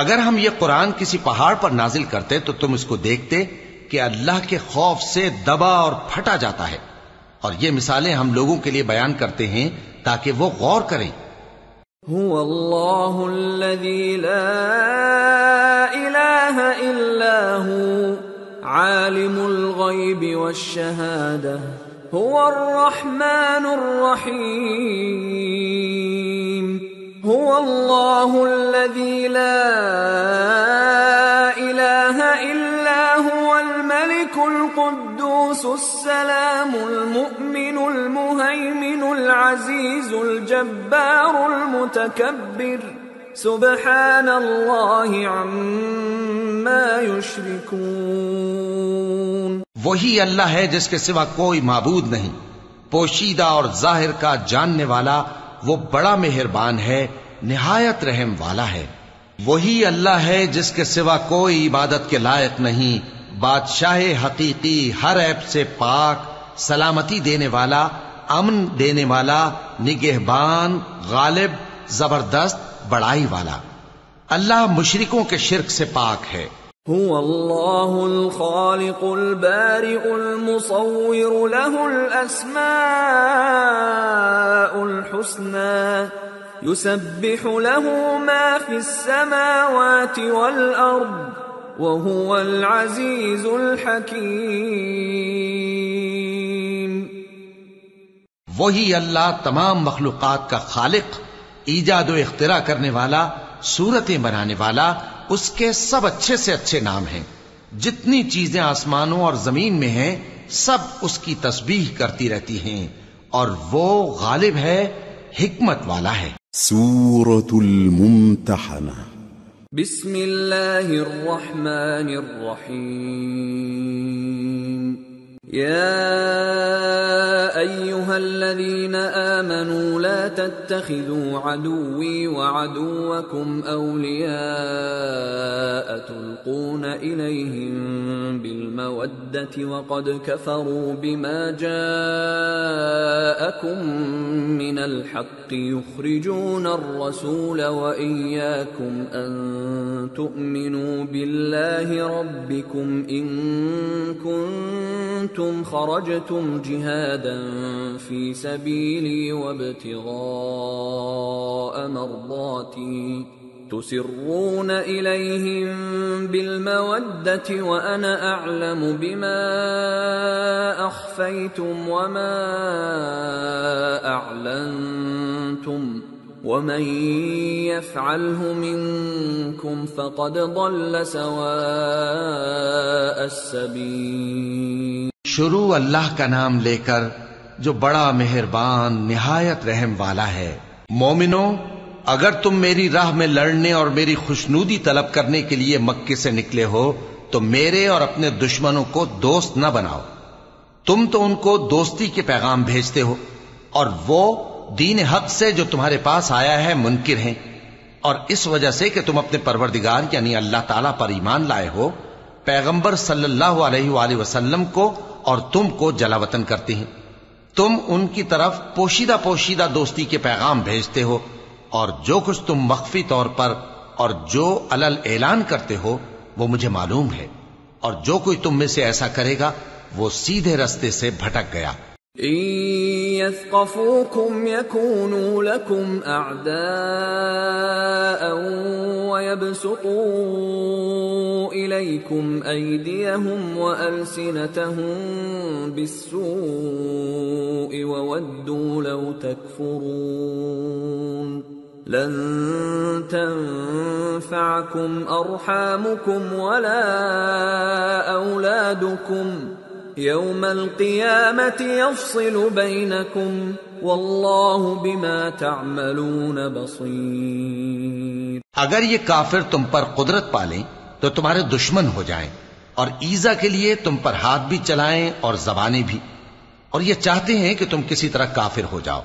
اگر ہم یہ قرآن کسی پہاڑ پر نازل کرتے تو تم اس کو دیکھتے کہ اللہ کے خوف سے دبا اور پھٹا جاتا ہے، اور یہ مثالیں ہم لوگوں کے لیے بیان کرتے ہیں تاکہ وہ غور کریں۔ هو اللہ الذی لا الہ الا هو عالم الغیب والشہادہ هو الرحمن الرحیم هو اللہ الذی لا الہ الا هو الملك القدوس السلام المؤمن المهيمن العزيز الجبار المتكبر سبحان اللہ عما يشركون۔ وہی اللہ ہے جس کے سوا کوئی معبود نہیں، پوشیدہ اور ظاہر کا جاننے والا، وہ بڑا مہربان ہے، نہایت رحم والا ہے۔ وہی اللہ ہے جس کے سوا کوئی عبادت کے لائق نہیں، بادشاہ حقیقی، ہر عیب سے پاک، سلامتی دینے والا، امن دینے والا، نگہبان، غالب، زبردست، بڑائی والا۔ اللہ مشرکوں کے شرک سے پاک ہے۔ هو اللہ الخالق البارئ المصور له الاسماء الحسنى يسبح له ما في السماوات والارض وهو العزيز الحكيم۔ وہی اللہ تمام مخلوقات کا خالق، ایجاد و اختراع کرنے والا، صورتیں بنانے والا، اس کے سب اچھے سے اچھے نام ہیں۔ جتنی چیزیں آسمانوں اور زمین میں ہیں سب اس کی تسبیح کرتی رہتی ہیں، اور وہ غالب ہے، حکمت والا ہے۔ سورة الممتحنة۔ بسم اللہ الرحمن الرحیم۔ یا ایہا الذین آمنوا لا تتخذوا عدوی وعدوکم اولیاء تلقون الیہم بالمودة وقد کفروا بما جاءکم من الحق یخرجون الرسول وإیاکم ان تؤمنوا باللہ ربکم ان کنتم خرجتم جهادا في سبيلي وابتغاء مرضاتي تسرون إليهم بالمودة وأنا أعلم بما أخفيتم وما أعلنتم ومن يفعله منكم فقد ضل سواء السبيل۔ شروع اللہ کا نام لے کر جو بڑا مہربان نہایت رحم والا ہے۔ مومنو، اگر تم میری راہ میں لڑنے اور میری خوشنودی طلب کرنے کے لیے مکے سے نکلے ہو تو میرے اور اپنے دشمنوں کو دوست نہ بناؤ. تم تو ان کو دوستی کے پیغام بھیجتے ہو اور وہ دین حق سے جو تمہارے پاس آیا ہے منکر ہیں، اور اس وجہ سے کہ تم اپنے پروردگار یعنی اللہ تعالیٰ پر ایمان لائے ہو، پیغمبر صلی اللہ علیہ وآلہ وسلم کو اور تم کو جلا وطن کرتے ہیں. تم ان کی طرف پوشیدہ پوشیدہ دوستی کے پیغام بھیجتے ہو، اور جو کچھ تم مخفی طور پر اور جو علل اعلان کرتے ہو وہ مجھے معلوم ہے، اور جو کوئی تم میں سے ایسا کرے گا وہ سیدھے رستے سے بھٹک گیا. إن يثقفوكم يكونوا لكم أعداء ويبسطوا إليكم أيديهم وألسنتهم بالسوء وودوا لو تكفرون لن تنفعكم أرحامكم ولا أولادكم يوم القيامة يفصل بينكم والله بما تعملون بصير. اگر یہ کافر تم پر قدرت پالیں تو تمہارے دشمن ہو جائیں اور ایذا کے لیے تم پر ہاتھ بھی چلائیں اور زبانیں بھی، اور یہ چاہتے ہیں کہ تم کسی طرح کافر ہو جاؤ.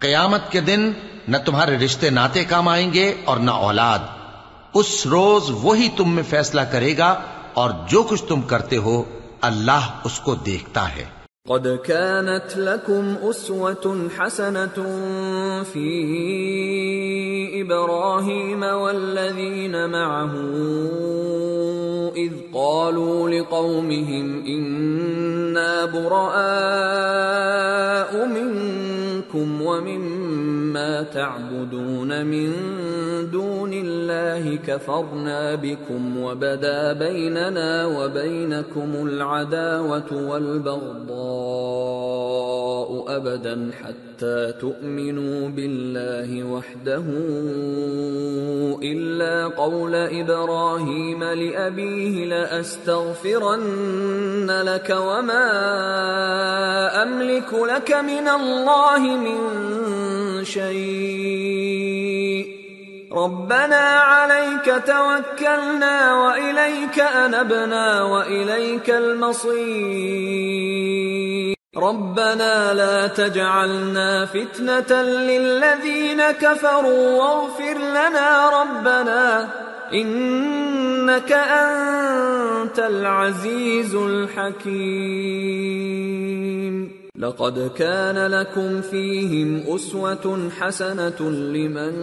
قیامت کے دن نہ تمہارے رشتے ناتے کام آئیں گے اور نہ اولاد. اس روز وہی تم میں فیصلہ کرے گا، اور جو کچھ تم کرتے ہو اللہ اس کو دیکھتا ہے. قد كانت لكم أسوة حسنة في إبراهيم والذين معه إذ قالوا لقومهم إنا براء منكم ومما تعبدون من دون الله كفرنا بكم وبدا بيننا وبينكم العداوة والبغضاء أبدا حتى تؤمنوا بالله وحده إلا قول إبراهيم لأبيه لأستغفرن لك وما أملك لك من الله من شيء ربنا عليك توكلنا وإليك أنبنا وإليك المصير ربنا لا تجعلنا فتنة للذين كفروا واغفر لنا ربنا إنك أنت العزيز الحكيم. لقد كان لكم فيهم أسوة حسنة لمن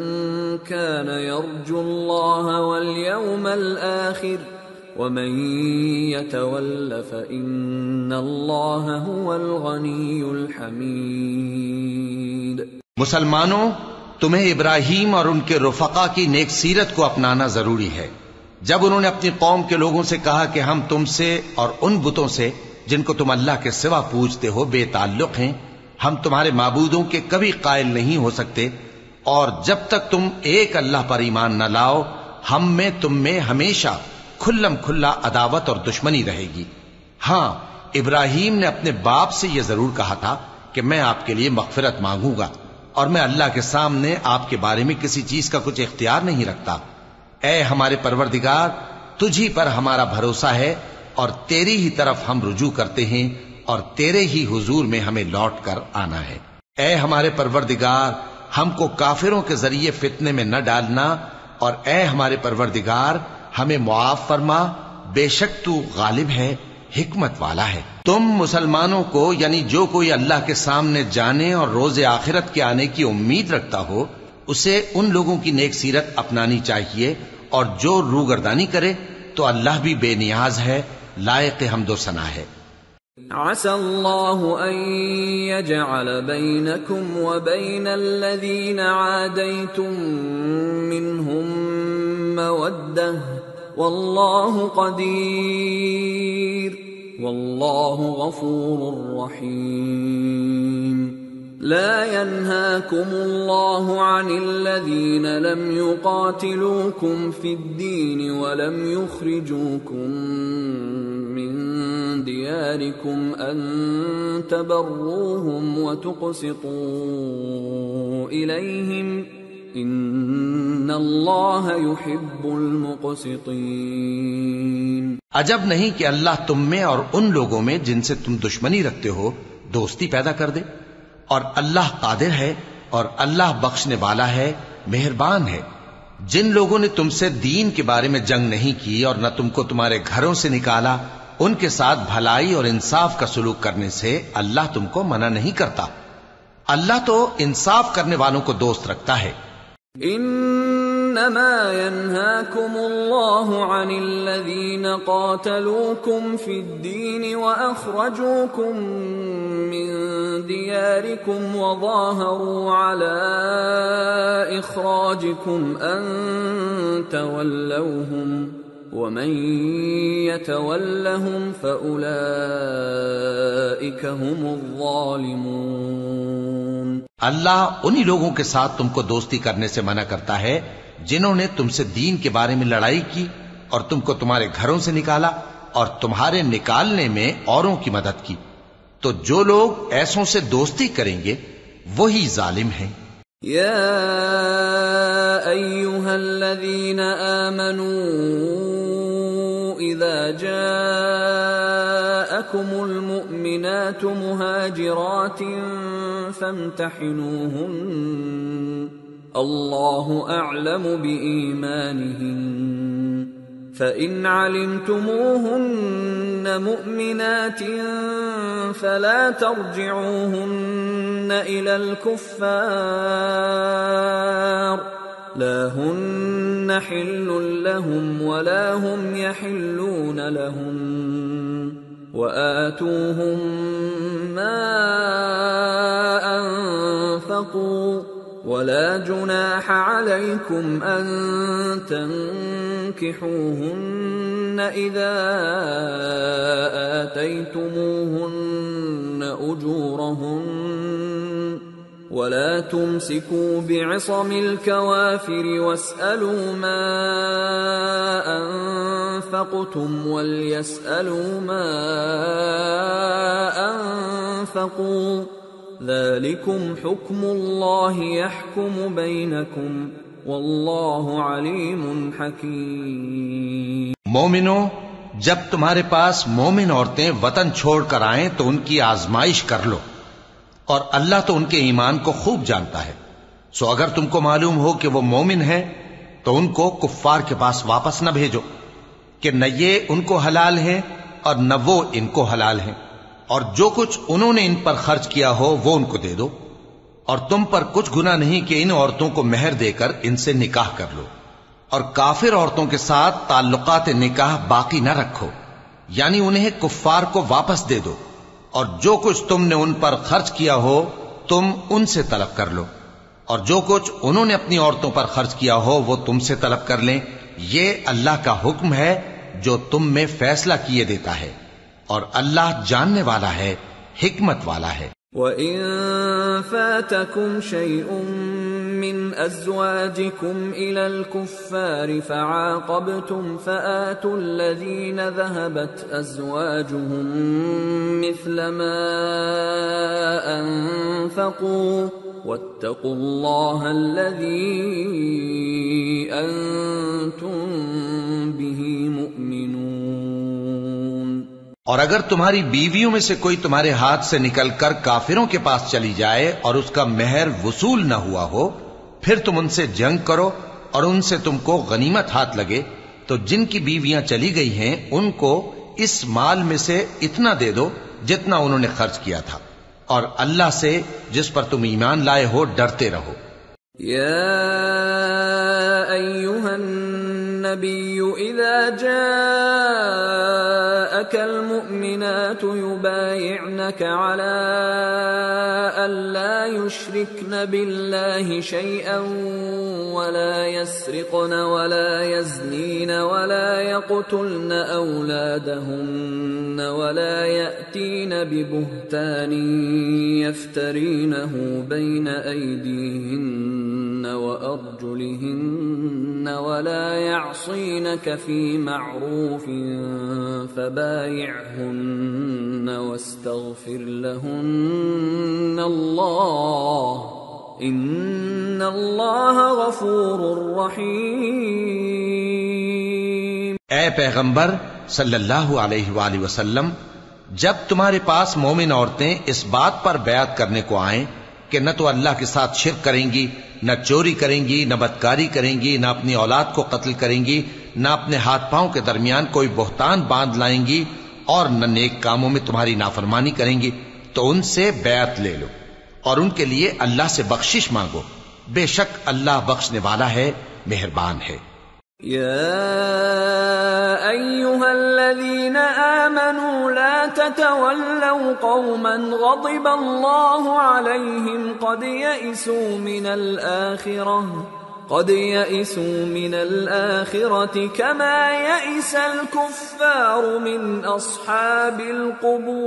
كان يرجو الله واليوم الآخر ومن يتول فإن الله هو الغني الحميد. مسلمانوں، تمہیں ابراہیم اور ان کے رفقا کی نیک سیرت کو اپنانا ضروری ہے. جب انہوں نے اپنی قوم کے لوگوں سے کہا کہ ہم تم سے اور ان بتوں سے جن کو تم اللہ کے سوا پوجتے ہو بے تعلق ہیں، ہم تمہارے معبودوں کے کبھی قائل نہیں ہو سکتے، اور جب تک تم ایک اللہ پر ایمان نہ لاؤ ہم میں تم میں ہمیشہ کھلم کھلا عداوت اور دشمنی رہے گی. ہاں، ابراہیم نے اپنے باپ سے یہ ضرور کہا تھا کہ میں آپ کے لیے مغفرت مانگوں گا، اور میں اللہ کے سامنے آپ کے بارے میں کسی چیز کا کچھ اختیار نہیں رکھتا. اے ہمارے پروردگار، تجھی پر ہمارا بھروسہ ہے اور تیری ہی طرف ہم رجوع کرتے ہیں اور تیرے ہی حضور میں ہمیں لوٹ کر آنا ہے. اے ہمارے پروردگار، ہم کو کافروں کے ذریعے فتنے میں نہ ڈالنا، اور اے ہمارے پروردگار ہمیں معاف فرما، بے شک تو غالب ہے، حکمت والا ہے. تم مسلمانوں کو یعنی جو کوئی اللہ کے سامنے جانے اور روز آخرت کے آنے کی امید رکھتا ہو اسے ان لوگوں کی نیک سیرت اپنانی چاہیے، اور جو روگردانی کرے تو اللہ بھی بے نیاز ہے، لائق حمد و ثنا ہے. عسى الله أن يجعل بينكم وبين الذين عاديتم منهم مودة والله قدير والله غفور رحيم. لا ينهاكم الله عن الذين لم يقاتلوكم في الدين ولم يخرجوكم من دياركم أن تبروهم وتقسطوا إليهم ان اللہ يحب المقسطین۔ عجب نہیں کہ اللہ تم میں اور ان لوگوں میں جن سے تم دشمنی رکھتے ہو دوستی پیدا کر دے، اور اللہ قادر ہے اور اللہ بخشنے والا ہے، مہربان ہے۔ جن لوگوں نے تم سے دین کے بارے میں جنگ نہیں کی اور نہ تم کو تمہارے گھروں سے نکالا، ان کے ساتھ بھلائی اور انصاف کا سلوک کرنے سے اللہ تم کو منع نہیں کرتا۔ اللہ تو انصاف کرنے والوں کو دوست رکھتا ہے۔ انما ينهاكم الله عن الذين قاتلوكم في الدين واخرجوكم من دياركم وظاهروا على اخراجكم ان تولوهم ومن يتولهم فاولئك هم الظالمون۔ اللہ انہی لوگوں کے ساتھ تم کو دوستی کرنے سے منع کرتا ہے جنہوں نے تم سے دین کے بارے میں لڑائی کی اور تم کو تمہارے گھروں سے نکالا اور تمہارے نکالنے میں اوروں کی مدد کی، تو جو لوگ ایسوں سے دوستی کریں گے وہی ظالم ہیں۔ یا ایھا الذین آمنوا اذا جاءکم المؤمنات مہاجرات فامتحنوہن اللہ اعلم بإیمانہن فإن علمتموہن مؤمنات فلا ترجعوہن إلى الكفار لا هن حل لهم ولا هم يحلون لهم وآتوهم ما أنفقوا ولا جناح عليكم أن تنكحوهن إذا آتيتموهن أجورهن ولا تمسكوا بعصم الكوافر واسألوا ما أنفقتم وليسألوا ما أنفقوا ذلكم حكم الله يحكم بينكم والله عليم حكيم۔ مومنوں، جب تمہارے پاس مومن عورتیں وطن چھوڑ کر آئیں تو ان کی آزمائش کر لو، اور اللہ تو ان کے ایمان کو خوب جانتا ہے۔ سو اگر تم کو معلوم ہو کہ وہ مومن ہیں تو ان کو کفار کے پاس واپس نہ بھیجو کہ نہ یہ ان کو حلال ہیں اور نہ وہ ان کو حلال ہیں، اور جو کچھ انہوں نے ان پر خرچ کیا ہو وہ ان کو دے دو، اور تم پر کچھ گناہ نہیں کہ ان عورتوں کو مہر دے کر ان سے نکاح کر لو، اور کافر عورتوں کے ساتھ تعلقات نکاح باقی نہ رکھو، یعنی انہیں کفار کو واپس دے دو، اور جو کچھ تم نے ان پر خرچ کیا ہو تم ان سے طلب کر لو، اور جو کچھ انہوں نے اپنی عورتوں پر خرچ کیا ہو وہ تم سے طلب کر لیں۔ یہ اللہ کا حکم ہے جو تم میں فیصلہ کیے دیتا ہے، اور اللہ جاننے والا ہے، حکمت والا ہے۔ وَإِن فَاتَكُمْ شَيْءٌ مِّنْ أَزْوَاجِكُمْ إِلَى الْكُفَّارِ فَعَاقَبْتُمْ فَآتُوا الَّذِينَ ذَهَبَتْ أَزْوَاجُهُم مِّثْلَ مَا أَنفَقُوا وَاتَّقُوا اللَّهَ الَّذِي أَنتُم بِهِ مُؤْمِنُونَ۔ اور اگر تمہاری بیویوں میں سے کوئی تمہارے ہاتھ سے نکل کر کافروں کے پاس چلی جائے اور اس کا مہر وصول نہ ہوا ہو، پھر تم ان سے جنگ کرو اور ان سے تم کو غنیمت ہاتھ لگے، تو جن کی بیویاں چلی گئی ہیں ان کو اس مال میں سے اتنا دے دو جتنا انہوں نے خرچ کیا تھا، اور اللہ سے جس پر تم ایمان لائے ہو ڈرتے رہو۔ یا ایھا النبی اذا جاءك المؤمنات يبايعنك على ألا يشركن بالله شيئا ولا يسرقن ولا يزنين ولا يقتلن أولادهن ولا يأتين ببهتان يفترينه بين أيديهن وأرجلهن ولا يعصينك في معروف فبايعهن واستغفر لهن الله ان اللہ غفور رحیم۔ اے پیغمبر صلی اللہ علیہ وآلہ وسلم، جب تمہارے پاس مومن عورتیں اس بات پر بیعت کرنے کو آئیں کہ نہ تو اللہ کے ساتھ شرک کریں گی، نہ چوری کریں گی، نہ بدکاری کریں گی، نہ اپنی اولاد کو قتل کریں گی، نہ اپنے ہاتھ پاؤں کے درمیان کوئی بہتان باندھ لائیں گی، اور نہ نیک کاموں میں تمہاری نافرمانی کریں گی، تو ان سے بیعت لے لو اور ان کے لیے اللہ سے بخشش مانگو، بے شک اللہ بخشنے والا ہے، مہربان ہے۔ يا أيها الذين آمنوا لا تتولوا قوما غضب الله عليهم قد يئسوا من الآخرة كما يئس الكفار من أصحاب القبور۔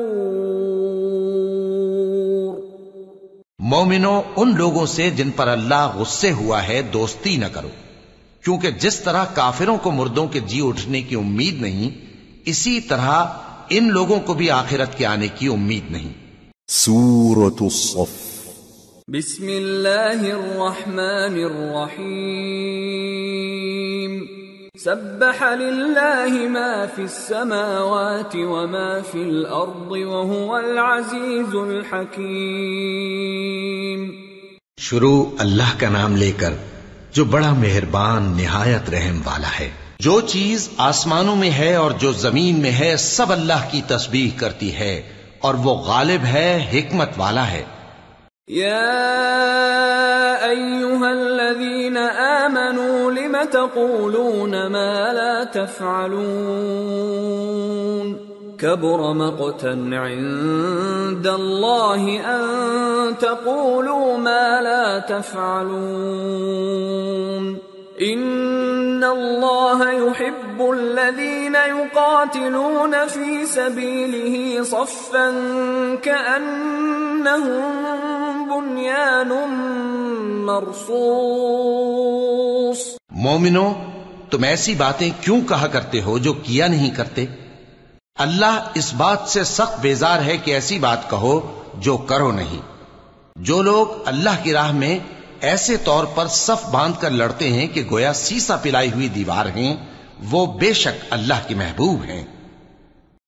مومنو، ان لوگوں سے جن پر اللہ غصے ہوا ہے دوستی نہ کرو، کیونکہ جس طرح کافروں کو مردوں کے جی اٹھنے کی امید نہیں، اسی طرح ان لوگوں کو بھی آخرت کے آنے کی امید نہیں۔ سورة الصف۔ بسم اللہ الرحمن الرحیم۔ سبح للہ ما فی السماوات وما فی الارض وهو العزیز الحکیم۔ شروع اللہ کا نام لے کر جو بڑا مہربان نہایت رحم والا ہے۔ جو چیز آسمانوں میں ہے اور جو زمین میں ہے سب اللہ کی تسبیح کرتی ہے، اور وہ غالب ہے، حکمت والا ہے۔ یا ایھا الذین آمنوا لم تقولون ما لا تفعلون كبر مقتا عند الله أن تقولوا ما لا تفعلون إن الله يحب الذين يقاتلون في سبيله صفا كأنهم بنيان مرصوص۔ مومنو، تم ایسی باتیں کیوں کہا کرتے ہو جو کیا نہیں کرتے؟ اللہ اس بات سے سخت بیزار ہے کہ ایسی بات کہو جو کرو نہیں۔ جو لوگ اللہ کی راہ میں ایسے طور پر صف باندھ کر لڑتے ہیں کہ گویا سیسا پلائی ہوئی دیوار ہیں، وہ بے شک اللہ کے محبوب ہیں۔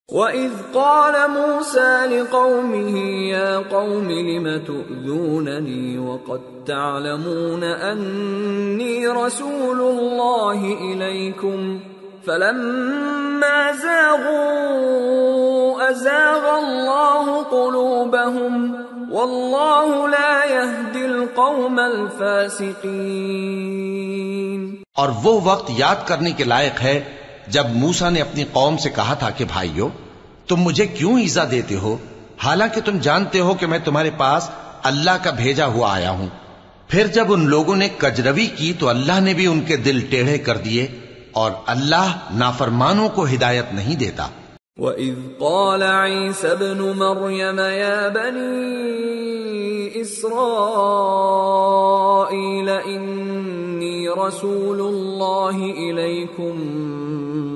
وَإِذْ قَالَ مُوسَى لِقَوْمِهِ يَا قَوْمِ لِمَ تُؤْذُونَنِي وَقَدْ تَعْلَمُونَ أَنِّي رَسُولُ اللَّهِ إِلَيْكُمْ فَلَمَّا زَاغُوا أَزَاغَ اللَّهُ قُلُوبَهُمْ وَاللَّهُ لَا يَهْدِي الْقَوْمَ الْفَاسِقِينَ۔ اور وہ وقت یاد کرنے کے لائق ہے جب موسیٰ نے اپنی قوم سے کہا تھا کہ بھائیو، تم مجھے کیوں ایذا دیتے ہو، حالانکہ تم جانتے ہو کہ میں تمہارے پاس اللہ کا بھیجا ہوا آیا ہوں۔ پھر جب ان لوگوں نے کجروی کی تو اللہ نے بھی ان کے دل ٹیڑھے کر دیے، اور اللہ نافرمانوں کو ہدایت نہیں دیتا۔ وَإِذْ قَالَ عِيسَى ابْنُ مَرْيَمَ يَا بَنِي إِسْرَائِيلَ إِنِّي رَسُولُ اللَّهِ إِلَيْكُمْ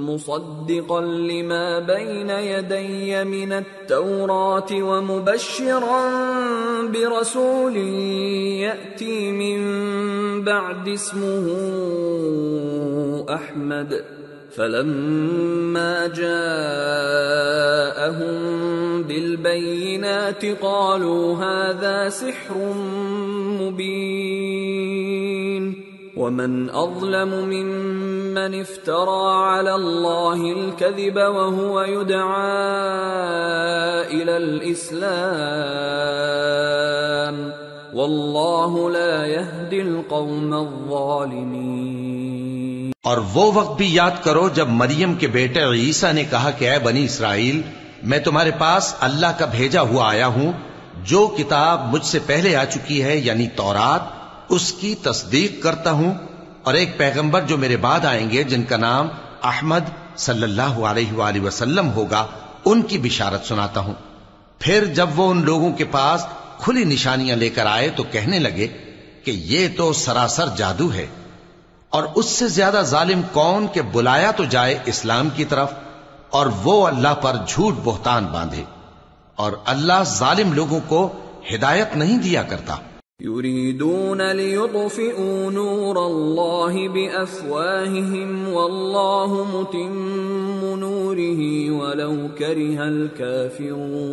مُصَدِّقًا لِمَا بَيْنَ يَدَيَّ مِنَ التَّوْرَاةِ وَمُبَشِّرًا بِرَسُولٍ يَأْتِي مِن بَعْدِ اسْمُهُ أَحْمَدُ فَلَمَّا جَاءَهُم بِالْبَيِّنَاتِ قَالُوا هَذَا سِحْرٌ مُبِينٌ وَمَنْ أَظْلَمُ مِمَّنِ افْتَرَى عَلَى اللَّهِ الْكَذِبَ وَهُوَ يُدْعَى إِلَى الْإِسْلَامِ وَاللَّهُ لَا يَهْدِي الْقَوْمَ الظَّالِمِينَ۔ اور وہ وقت بھی یاد کرو جب مریم کے بیٹے عیسیٰ نے کہا کہ اے بنی اسرائیل، میں تمہارے پاس اللہ کا بھیجا ہوا آیا ہوں، جو کتاب مجھ سے پہلے آ چکی ہے یعنی تورات، اس کی تصدیق کرتا ہوں، اور ایک پیغمبر جو میرے بعد آئیں گے جن کا نام احمد صلی اللہ علیہ وآلہ وسلم ہوگا، ان کی بشارت سناتا ہوں۔ پھر جب وہ ان لوگوں کے پاس کھلی نشانیاں لے کر آئے تو کہنے لگے کہ یہ تو سراسر جادو ہے، اور اس سے زیادہ ظالم کون کہ بلایا تو جائے اسلام کی طرف اور وہ اللہ پر جھوٹ بہتان باندھے، اور اللہ ظالم لوگوں کو ہدایت نہیں دیا کرتا۔ يريدون ليطفئوا نور الله بأفواههم والله متم نوره ولو كره الكافرون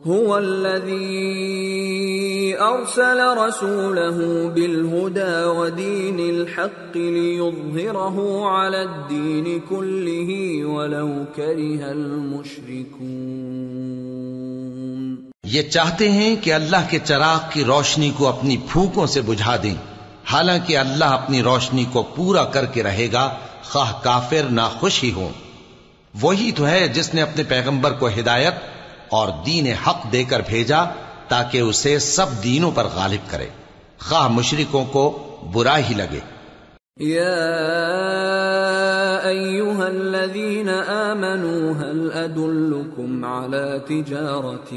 هو الذي أرسل رسوله بالهدى ودين الحق ليظهره على الدين كله ولو كره المشركون. یہ چاہتے ہیں کہ اللہ کے چراغ کی روشنی کو اپنی پھونکوں سے بجھا دیں، حالانکہ اللہ اپنی روشنی کو پورا کر کے رہے گا خواہ کافر ناخوش ہی ہوں. وہی تو ہے جس نے اپنے پیغمبر کو ہدایت اور دین حق دے کر بھیجا تاکہ اسے سب دینوں پر غالب کرے، خواہ مشرکوں کو برا ہی لگے. یا ایھا الذین آمنوا هل ادلکم علی تجارۃ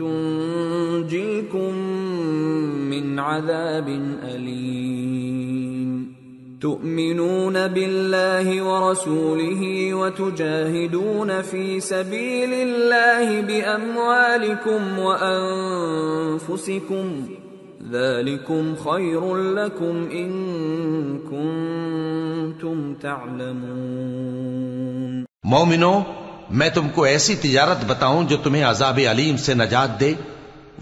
تنجیکم من عذاب الیم تؤمنون بالله ورسوله وتجاهدون في سبيل الله بأموالكم وأنفسكم ذلكم خير لكم إن كنتم تعلمون. مومنو، میں تم کو ایسی تجارت بتاؤں جو تمہیں عذاب علیم سے نجات دے،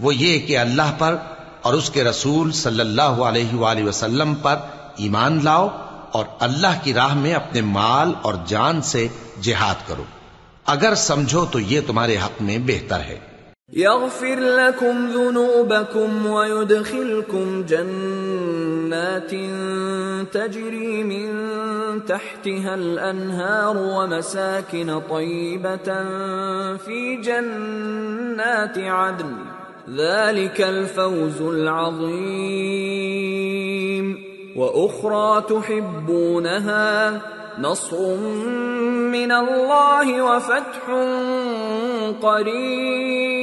وہ یہ کہ اللہ پر اور اس کے رسول صلی اللہ علیہ وآلہ وسلم پر ایمان لاؤ اور اللہ کی راہ میں اپنے مال اور جان سے جہاد کرو، اگر سمجھو تو یہ تمہارے حق میں بہتر ہے. یغفر لکم ذنوبکم ویدخلکم جنات تجری من تحتها الانہار ومساکن طیبة فی جنات عدن ذلك الفوز العظیم. وأخرى تحبونها نصر من الله وفتح قریب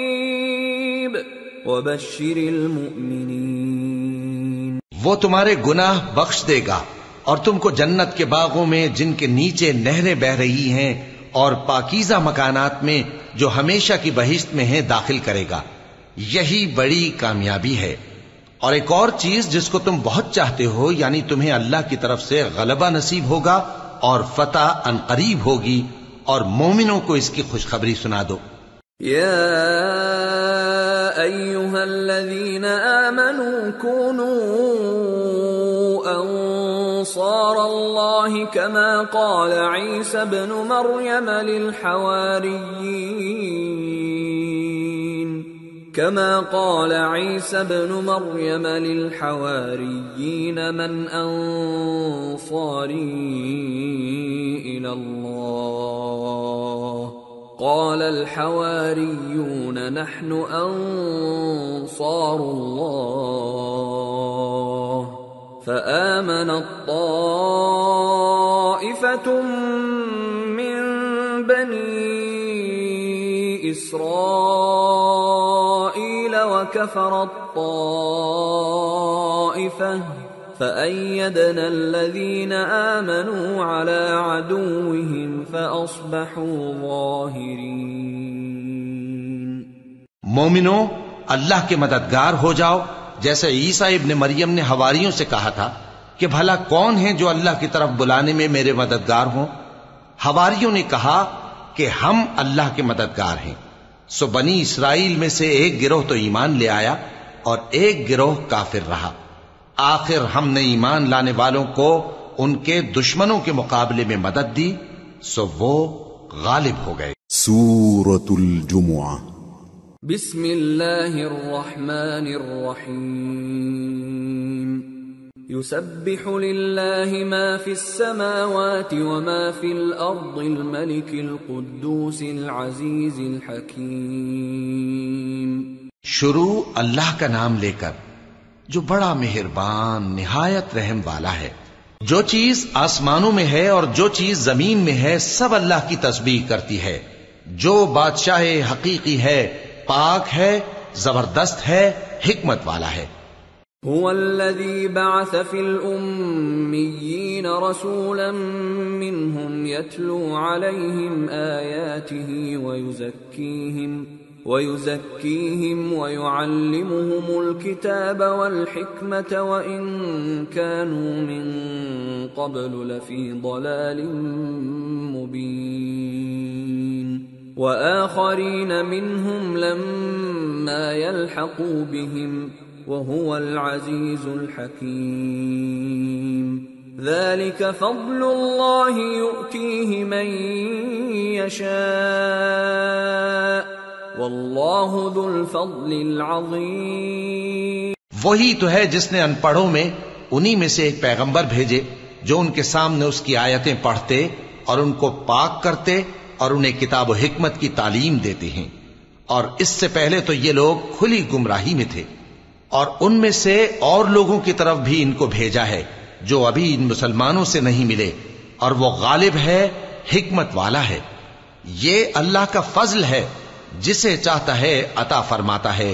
وبشر المؤمنین. وہ تمہارے گناہ بخش دے گا اور تم کو جنت کے باغوں میں جن کے نیچے نہریں بہ رہی ہیں اور پاکیزہ مکانات میں جو ہمیشہ کی بہشت میں ہیں داخل کرے گا. یہی بڑی کامیابی ہے. اور ایک اور چیز جس کو تم بہت چاہتے ہو، یعنی تمہیں اللہ کی طرف سے غلبہ نصیب ہوگا اور فتح عنقریب ہوگی، اور مومنوں کو اس کی خوشخبری سنا دو. یا ایھا الذین آمنوا كونوا انصار اللہ كما قال عیسی ابن مریم للحواریین من انصاری الی اللہ قال الحواریون نحن انصار اللہ فآمنت طائفة من بنی إسرائيل وكفرت طائفة فأيدنا الذين آمنوا على عدوهم فأصبحوا ظاهرين. مومنو، اللہ کے مددگار ہو جاؤ، جیسے عیسیٰ ابن مریم نے حواریوں سے کہا تھا کہ بھلا کون ہیں جو اللہ کی طرف بلانے میں میرے مددگار ہوں. حواریوں نے کہا کہ ہم اللہ کے مددگار ہیں. سو بنی اسرائیل میں سے ایک گروہ تو ایمان لے آیا اور ایک گروہ کافر رہا. آخر ہم نے ایمان لانے والوں کو ان کے دشمنوں کے مقابلے میں مدد دی، سو وہ غالب ہو گئے. سورة الجمعہ. بسم اللہ الرحمن الرحیم. يسبح لله ما في السماوات وما في الأرض الملك القدوس العزيز الحكيم. شروع اللہ کا نام لے کر جو بڑا مہربان نہایت رحم والا ہے. جو چیز آسمانوں میں ہے اور جو چیز زمین میں ہے سب اللہ کی تسبیح کرتی ہے. جو بادشاہ حقیقی ہے، پاک ہے، زبردست ہے، حکمت والا ہے. هو الذي بعث في الأميين رسولا منهم يتلو عليهم آياته ويزكيهم ويعلمهم الكتاب والحكمة وإن كانوا من قبل لفي ضلال مبين وآخرين منهم لما يلحقوا بهم وهو العزيز الحكيم ذلك فضل الله يؤتيه من يشاء واللہ ذو الفضل العظیم۔ وہی تو ہے جس نے ان پڑھوں میں انہی میں سے ایک پیغمبر بھیجے جو ان کے سامنے اس کی آیتیں پڑھتے اور ان کو پاک کرتے اور انہیں کتاب و حکمت کی تعلیم دیتے ہیں، اور اس سے پہلے تو یہ لوگ کھلی گمراہی میں تھے، اور ان میں سے اور لوگوں کی طرف بھی ان کو بھیجا ہے جو ابھی ان مسلمانوں سے نہیں ملے، اور وہ غالب ہے، حکمت والا ہے۔ یہ اللہ کا فضل ہے، جسے چاہتا ہے عطا فرماتا ہے،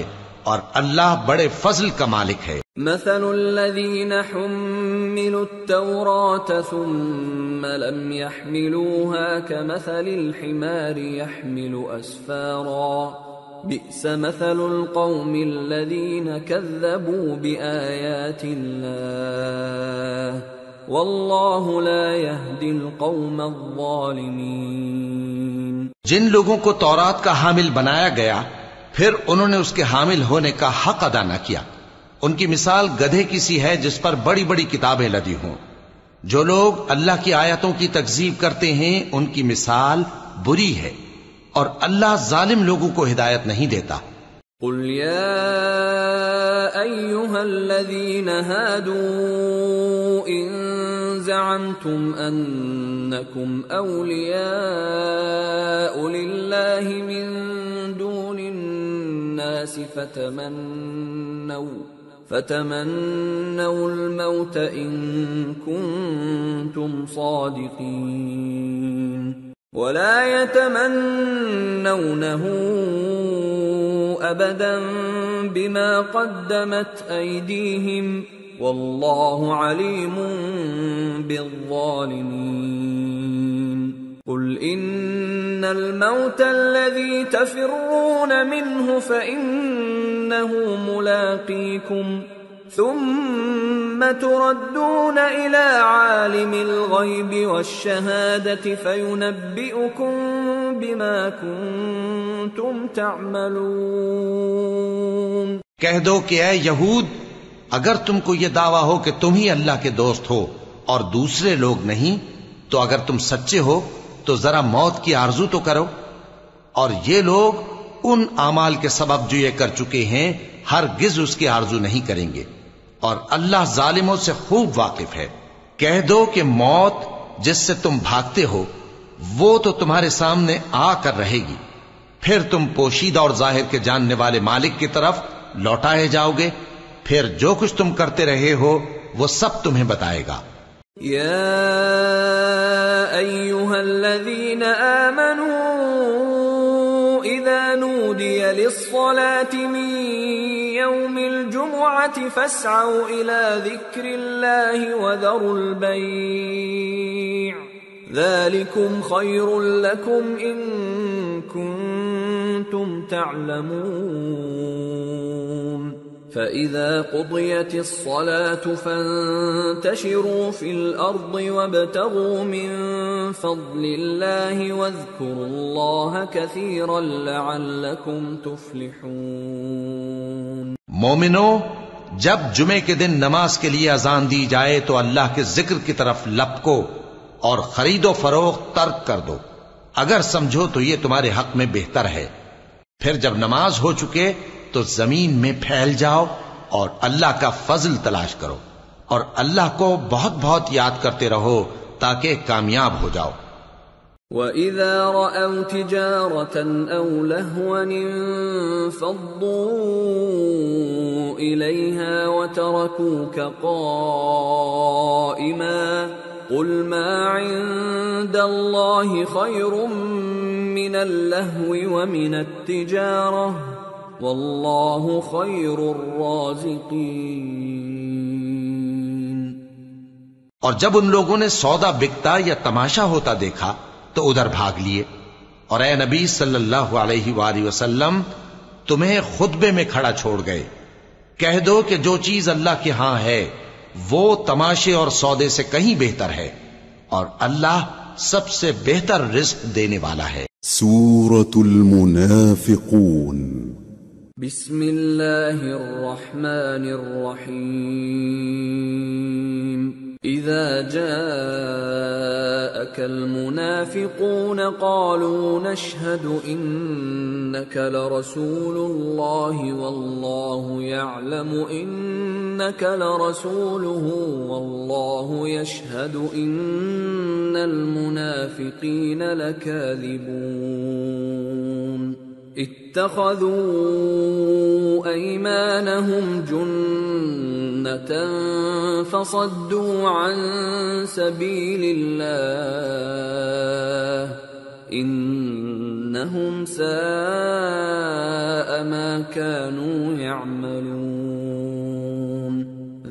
اور اللہ بڑے فضل کا مالک ہے۔ مثل الذين حملوا التوراة ثم لم يحملوها كمثل الحمار يحمل أسفارا بئس مثل القوم الذين كذبوا بآيات الله والله لا يهدي القوم الظالمين۔ جن لوگوں کو تورات کا حامل بنایا گیا پھر انہوں نے اس کے حامل ہونے کا حق ادا نہ کیا، ان کی مثال گدھے کی سی ہے جس پر بڑی بڑی کتابیں لدی ہوں۔ جو لوگ اللہ کی آیتوں کی تکذیب کرتے ہیں ان کی مثال بری ہے، اور اللہ ظالم لوگوں کو ہدایت نہیں دیتا۔ قل یا ایھا الذین ہادوا ان زعمتم انکم اولیاء للہ من دون الناس فتمنوا الموت ان کنتم صادقین ولا يتمنونه ابدا بما قدمت ايديهم والله عليم بالظالمين قل ان الموت الذي تفرون منه فانه ملاقيكم ثم تردون إلى عالم الغيب والشهادة فينبئكم بما كنتم تعملون۔ کہہ دو کہ اے یہود، اگر تم کو یہ دعویٰ ہو کہ تم ہی اللہ کے دوست ہو اور دوسرے لوگ نہیں، تو اگر تم سچے ہو تو ذرا موت کی آرزو تو کرو، اور یہ لوگ ان اعمال کے سبب جو یہ کر چکے ہیں ہرگز اس کی آرزو نہیں کریں گے، اور اللہ ظالموں سے خوب واقف ہے۔ کہہ دو کہ موت جس سے تم بھاگتے ہو وہ تو تمہارے سامنے آ کر رہے گی، پھر تم پوشیدہ اور ظاہر کے جاننے والے مالک کی طرف لوٹائے جاؤ گے، پھر جو کچھ تم کرتے رہے ہو وہ سب تمہیں بتائے گا۔ یا ایھا الذین آمنوا اذا نودی للصلاة من يوم الجمعة فاسعوا إلى ذكر الله وذروا البيع ذلكم خير لكم إن كنتم تعلمون فإذا قضيت الصلاة فانتشروا في الأرض وابتغوا من فضل الله واذكروا الله كثيرا لعلكم تفلحون۔ مومنو، جب جمعے کے دن نماز کے لیے اذان دی جائے تو اللہ کے ذکر کی طرف لپکو اور خرید و فروخت ترک کر دو، اگر سمجھو تو یہ تمہارے حق میں بہتر ہے۔ پھر جب نماز ہو چکے تو زمین میں پھیل جاؤ اور اللہ کا فضل تلاش کرو، اور اللہ کو بہت بہت یاد کرتے رہو تاکہ کامیاب ہو جاؤ۔ وَإِذَا رَأَوْا تِجَارَةً أَوْ لَهْوًا انفَضُّوا إِلَيْهَا وَتَرَكُوكَ قَائِمًا قُلْ مَا عِندَ اللَّهِ خَيْرٌ مِّنَ اللَّهْوِ وَمِنَ التِّجَارَةِ وَاللَّهُ خَيْرُ الرَّازِقِينَ۔ اور جب ان لوگوں نے سودا بکتا یا تماشا ہوتا دیکھا تو ادھر بھاگ لیے، اور اے نبی صلی اللہ علیہ وآلہ وسلم تمہیں خطبے میں کھڑا چھوڑ گئے، کہہ دو کہ جو چیز اللہ کے ہاں ہے وہ تماشے اور سودے سے کہیں بہتر ہے، اور اللہ سب سے بہتر رزق دینے والا ہے۔ سورة المنافقون بسم اللہ الرحمن الرحیم اذا جاءك المنافقون قالوا نشهد انك لرسول الله والله يعلم انك لرسوله والله يشهد ان المنافقين لكاذبون اتخذوا ايمانهم جنة فصدوا عن سبيل الله انهم ساء ما كانوا يعملون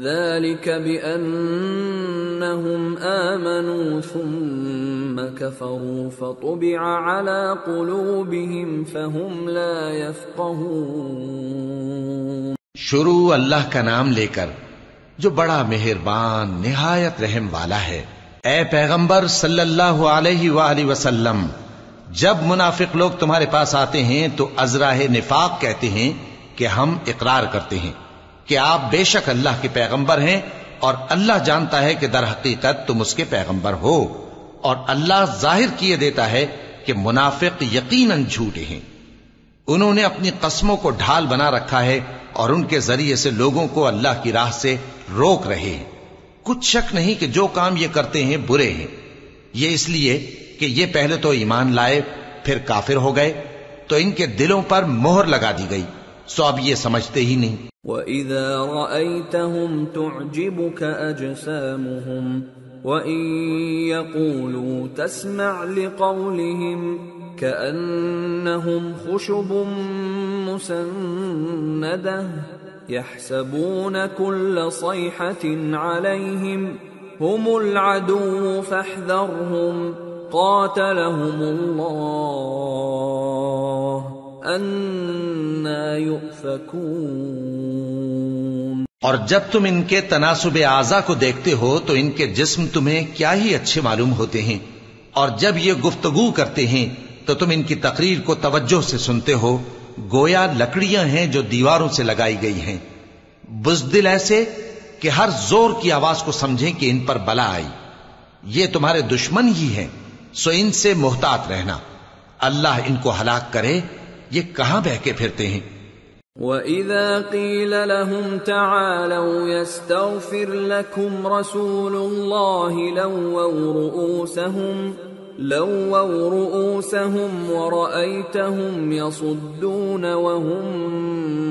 ذلك بأنهم آمنوا ثم كفروا فطبع على قلوبهم فهم لا يفقهون۔ شروع اللہ کا نام لے کر جو بڑا مہربان نہایت رحم والا ہے۔ اے پیغمبر صلی اللہ علیہ وآلہ وسلم، جب منافق لوگ تمہارے پاس آتے ہیں تو ازراہ نفاق کہتے ہیں کہ ہم اقرار کرتے ہیں کہ آپ بے شک اللہ کے پیغمبر ہیں، اور اللہ جانتا ہے کہ در حقیقت تم اس کے پیغمبر ہو، اور اللہ ظاہر کیے دیتا ہے کہ منافق یقیناً جھوٹے ہیں۔ انہوں نے اپنی قسموں کو ڈھال بنا رکھا ہے اور ان کے ذریعے سے لوگوں کو اللہ کی راہ سے روک رہے ہیں۔ کچھ شک نہیں کہ جو کام یہ کرتے ہیں برے ہیں، یہ اس لیے کہ یہ پہلے تو ایمان لائے پھر کافر ہو گئے، تو ان کے دلوں پر مہر لگا دی گئی، سو اب یہ سمجھتے ہی نہیں۔ وَإِذَا رَأَيْتَهُمْ تُعْجِبُكَ أَجْسَامُهُمْ وَإِن يَقُولُوا تَسْمَعْ لِقَوْلِهِمْ كَأَنَّهُمْ خُشُبٌ مُّسَنَّدَةٌ يَحْسَبُونَ كُلَّ صَيْحَةٍ عَلَيْهِمْ هُمُ الْعَدُوُّ فَاحْذَرْهُمْ قَاتَلَهُمُ اللَّهُ أَنَّى يُؤْفَكُونَ۔ اور جب تم ان کے تناسب اعضاء کو دیکھتے ہو تو ان کے جسم تمہیں کیا ہی اچھے معلوم ہوتے ہیں، اور جب یہ گفتگو کرتے ہیں تو تم ان کی تقریر کو توجہ سے سنتے ہو، گویا لکڑیاں ہیں جو دیواروں سے لگائی گئی ہیں، بزدل ایسے کہ ہر زور کی آواز کو سمجھیں کہ ان پر بلا آئی۔ یہ تمہارے دشمن ہی ہیں، سو ان سے محتاط رہنا، اللہ ان کو ہلاک کرے، یہ کہاں بہ کے پھرتے ہیں۔ وَإِذَا قِيلَ لَهُمْ تَعَالَوْا يَسْتَغْفِرْ لَكُمْ رَسُولُ اللَّهِ لَوَّوْا رُؤُوسَهُمْ وَرَأَيْتَهُمْ يَصُدُّونَ وَهُمْ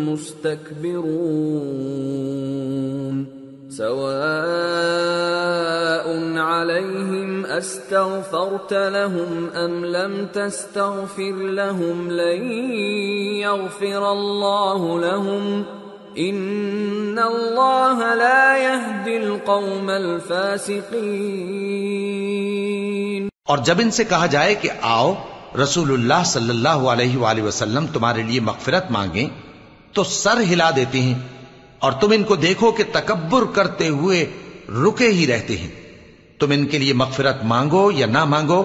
مُسْتَكْبِرُونَ سَوَاءٌ عَلَيْهِمْ أَسْتَغْفَرْتَ لَهُمْ أَمْ لَمْ تَسْتَغْفِرْ لَهُمْ لَن يَغْفِرَ اللَّهُ لَهُمْ إِنَّ اللَّهَ لَا يَهْدِي الْقَوْمَ الْفَاسِقِينَ۔ اور جب ان سے کہا جائے کہ آؤ رسول اللہ صلی اللہ علیہ وآلہ وسلم تمہارے لیے مغفرت مانگیں، تو سر ہلا دیتے ہیں، اور تم ان کو دیکھو کہ تکبر کرتے ہوئے رکے ہی رہتے ہیں۔ تم ان کے لیے مغفرت مانگو یا نہ مانگو،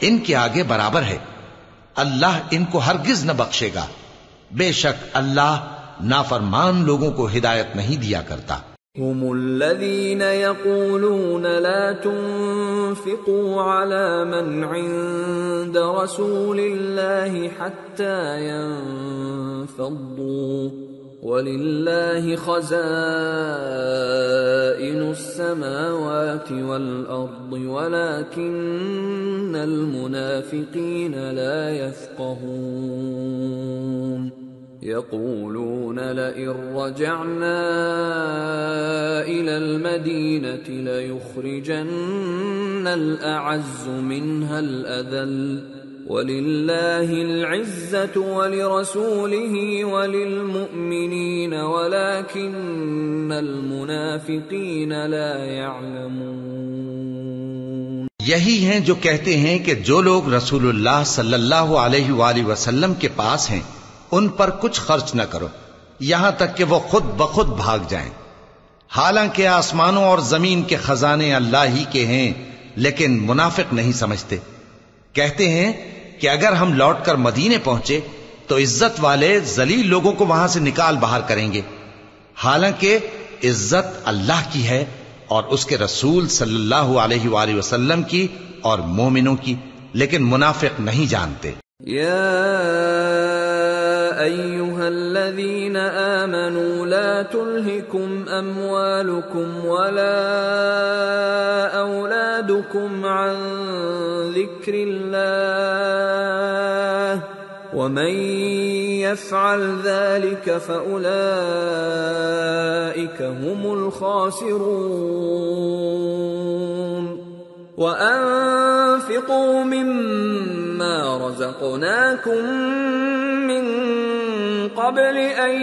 ان کے آگے برابر ہے، اللہ ان کو ہرگز نہ بخشے گا، بے شک اللہ نافرمان لوگوں کو ہدایت نہیں دیا کرتا۔ هم الذين يقولون لا تنفقوا على من عند رسول الله حتى ينفضوا ولله خزائن السماوات والأرض ولكن المنافقين لا يفقهون يقولون لئن رجعنا إلى المدينة ليخرجن الأعز منها الأذل ولله العزة ولرسوله وللمؤمنين ولكن المنافقين لا يعلمون۔ یہی ہیں جو کہتے ہیں کہ جو لوگ رسول اللہ صلی اللہ علیہ وآلہ وسلم کے پاس ہیں ان پر کچھ خرچ نہ کرو یہاں تک کہ وہ خود بخود بھاگ جائیں، حالانکہ آسمانوں اور زمین کے خزانے اللہ ہی کے ہیں، لیکن منافق نہیں سمجھتے۔ کہتے ہیں کہ اگر ہم لوٹ کر مدینے پہنچے تو عزت والے ذلیل لوگوں کو وہاں سے نکال باہر کریں گے، حالانکہ عزت اللہ کی ہے اور اس کے رسول صلی اللہ علیہ وآلہ وسلم کی اور مومنوں کی، لیکن منافق نہیں جانتے۔ یا ایھا الذین آمنوا لا تلہکم اموالکم ولا اولادکم عن ذکر اللہ ومن يفعل ذلك فأولئك هم الخاسرون وأنفقوا مما رزقناكم من قبل أن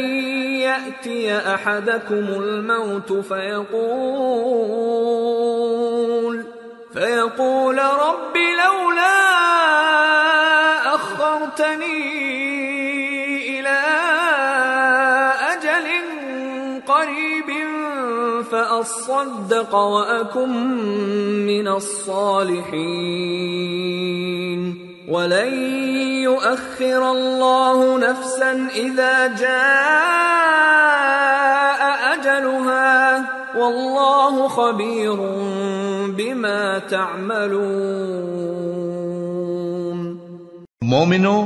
يأتي أحدكم الموت فيقول رب لولا أخرتني إلى أجل قريب فأصدق وأكن من الصالحين ولن يؤخر الله نفسا إذا جاء أجلها والله خبير بما تعملون۔ مومنو،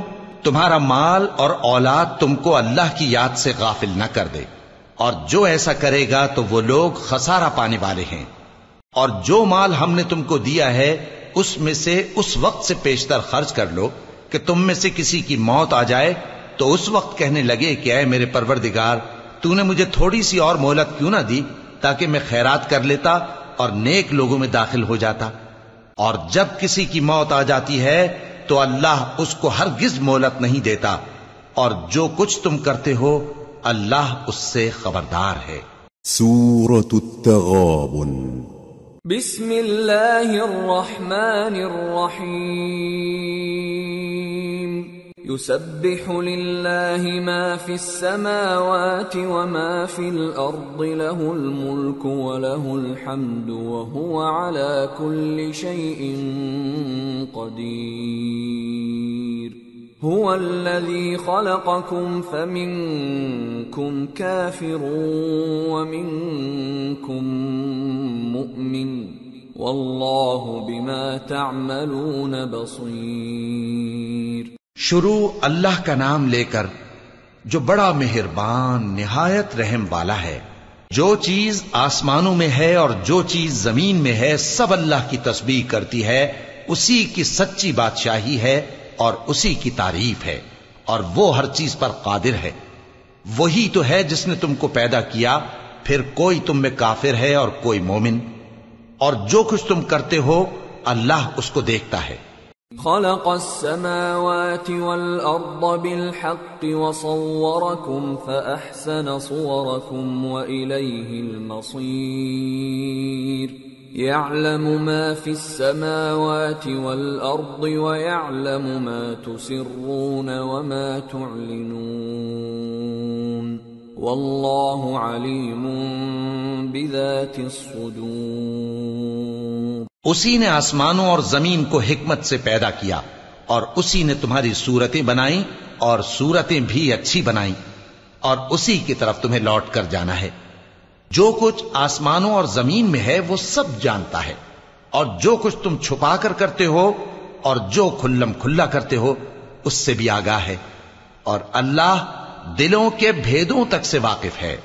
تمہارا مال اور اولاد تم کو اللہ کی یاد سے غافل نہ کر دے، اور جو ایسا کرے گا تو وہ لوگ خسارہ پانے والے ہیں۔ اور جو مال ہم نے تم کو دیا ہے اس میں سے اس وقت سے پیشتر خرچ کر لو کہ تم میں سے کسی کی موت آ جائے تو اس وقت کہنے لگے کہ اے میرے پروردگار، تو نے مجھے تھوڑی سی اور مہلت کیوں نہ دی تاکہ میں خیرات کر لیتا اور نیک لوگوں میں داخل ہو جاتا۔ اور جب کسی کی موت آ جاتی ہے تو اللہ اس کو ہرگز مہلت نہیں دیتا، اور جو کچھ تم کرتے ہو اللہ اس سے خبردار ہے۔ سورة التغابن۔ بسم اللہ الرحمن الرحیم۔ يسبح للہ ما فی السماوات وما فی الارض له الملک وله الحمد وهو على كل شيء قدیر۔ هو الذي خلقكم فمنكم كافر ومنكم مؤمن والله بما تعملون بصير۔ شروع اللہ کا نام لے کر جو بڑا مہربان نہایت رحم والا ہے۔ جو چیز آسمانوں میں ہے اور جو چیز زمین میں ہے سب اللہ کی تسبیح کرتی ہے، اسی کی سچی بادشاہی ہے اور اسی کی تعریف ہے، اور وہ ہر چیز پر قادر ہے۔ وہی تو ہے جس نے تم کو پیدا کیا، پھر کوئی تم میں کافر ہے اور کوئی مومن، اور جو کچھ تم کرتے ہو اللہ اس کو دیکھتا ہے۔ خلق السماوات والأرض بالحق وصوركم فأحسن صوركم وإليه المصير۔ يعلم ما في السماوات والأرض ويعلم ما تسرون وما تعلنون والله عليم بذات الصدور۔ اسی نے آسمانوں اور زمین کو حکمت سے پیدا کیا، اور اسی نے تمہاری صورتیں بنائیں اور صورتیں بھی اچھی بنائیں، اور اسی کی طرف تمہیں لوٹ کر جانا ہے۔ جو کچھ آسمانوں اور زمین میں ہے وہ سب جانتا ہے، اور جو کچھ تم چھپا کر کرتے ہو اور جو کھلم کھلا کرتے ہو اس سے بھی آگاہ ہے، اور اللہ دلوں کے بھیدوں تک سے واقف ہے۔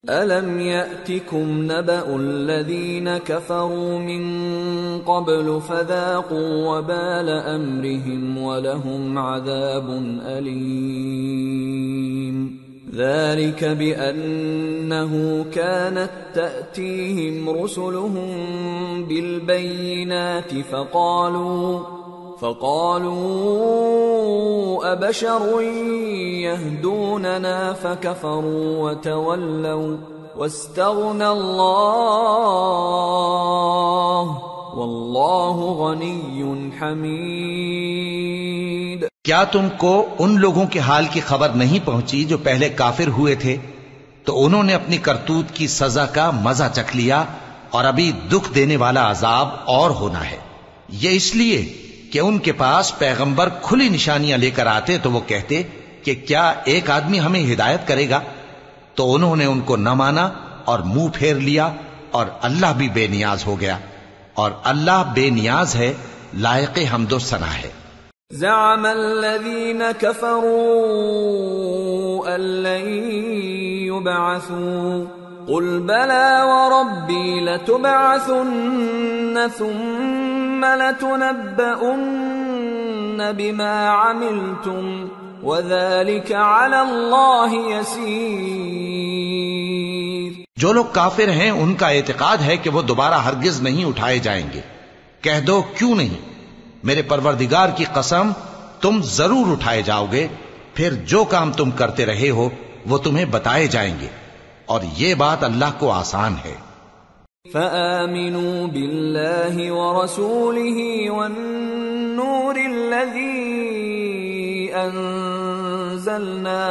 أَلَمْ يَأْتِكُمْ نَبَأُ الَّذِينَ كَفَرُوا مِن قَبْلُ فَذَاقُوا وَبَالَ أَمْرِهِمْ وَلَهُمْ عَذَابٌ أَلِيمٌ ذَلِكَ بِأَنَّهُ كَانَتْ تَأْتِيهِمْ رُسُلُهُم بِالْبَيِّنَاتِ فقالوا أبشر يهدوننا فكفروا وتولوا واستغنى الله والله غنی حمید۔ کیا تم کو ان لوگوں کے حال کی خبر نہیں پہنچی جو پہلے کافر ہوئے تھے؟ تو انہوں نے اپنی کرتوت کی سزا کا مزہ چکھ لیا، اور ابھی دکھ دینے والا عذاب اور ہونا ہے۔ یہ اس لیے کہ ان کے پاس پیغمبر کھلی نشانیاں لے کر آتے تو وہ کہتے کہ کیا ایک آدمی ہمیں ہدایت کرے گا؟ تو انہوں نے ان کو نہ مانا اور منہ پھیر لیا، اور اللہ بھی بے نیاز ہو گیا، اور اللہ بے نیاز ہے، لائق حمد و ثنا ہے۔ زعم الذين كفروا أن لن يبعثوا قل بلى وربي لتبعثن ثم لتنبؤن بما عملتم وذلك على الله يسير۔ جو لوگ کافر ہیں ان کا اعتقاد ہے کہ وہ دوبارہ ہرگز نہیں اٹھائے جائیں گے۔ کہہ دو کیوں نہیں؟ میرے پروردگار کی قسم تم ضرور اٹھائے جاؤ گے، پھر جو کام تم کرتے رہے ہو وہ تمہیں بتائے جائیں گے، اور یہ بات اللہ کو آسان ہے۔ فآمنوا بالله ورسوله والنور الذي أنزلنا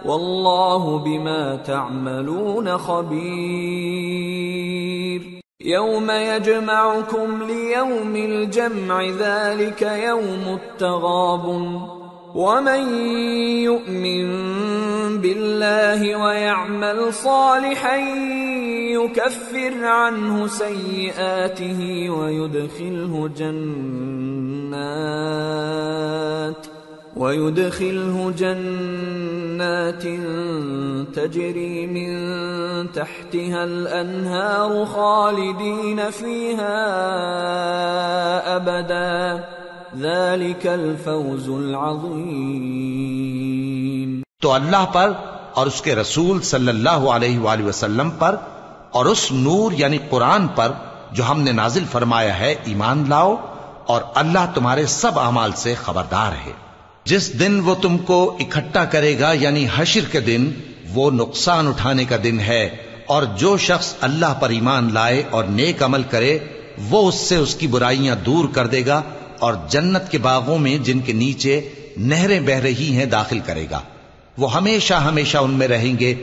والله بما تعملون خبير۔ يوم يجمعكم ليوم الجمع ذلك يوم التغابن ومن يؤمن بالله ويعمل صالحا يكفر عنه سيئاته ويدخله جنات تجري من تحتها الأنهار خالدين فيها أبدا ذلك الفوز العظيم۔ تو اللہ پر اور اس کے رسول صلی اللہ علیہ وآلہ وسلم پر اور اس نور یعنی قرآن پر جو ہم نے نازل فرمایا ہے ایمان لاؤ، اور اللہ تمہارے سب اعمال سے خبردار ہے۔ جس دن وہ تم کو اکٹھا کرے گا یعنی حشر کے دن، وہ نقصان اٹھانے کا دن ہے، اور جو شخص اللہ پر ایمان لائے اور نیک عمل کرے وہ اس سے اس کی برائیاں دور کر دے گا، اور جنت کے باغوں میں جن کے نیچے نہریں بہ رہی ہیں داخل کرے گا، وہ ہمیشہ ہمیشہ ان میں رہیں گے،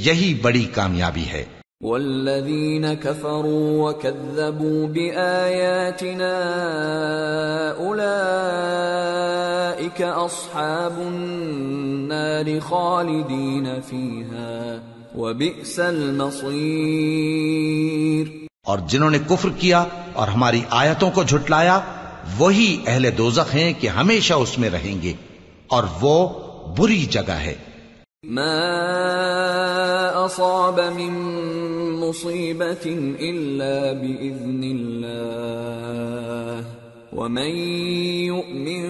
یہی بڑی کامیابی ہے۔ والذین کفروا وکذبوا بآیاتنا اولئک اصحاب النار خالدین فیہا وبئس المصیر۔ اور جنہوں نے کفر کیا اور ہماری آیتوں کو جھٹلایا وہی اہل دوزخ ہیں کہ ہمیشہ اس میں رہیں گے، اور وہ بری جگہ ہے۔ ما اصاب من مصیبت الا باذن اللہ ومن یؤمن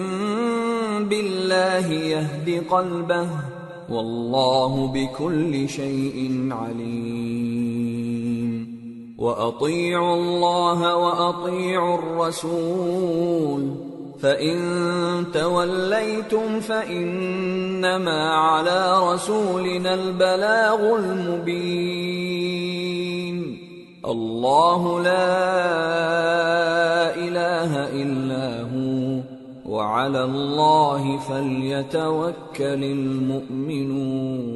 باللہ یہد قلبہ واللہ بكل شیء علیم۔ وَأَطِيعُوا اللَّهَ وَأَطِيعُوا الرَّسُولَ فَإِن تَوَلَّيْتُمْ فَإِنَّمَا عَلَى رَسُولِنَا الْبَلَاغُ الْمُبِينُ۔ اللَّهُ لَا إِلَٰهَ إِلَّا هُوَ وَعَلَى اللَّهِ فَلْيَتَوَكَّلِ الْمُؤْمِنُونَ۔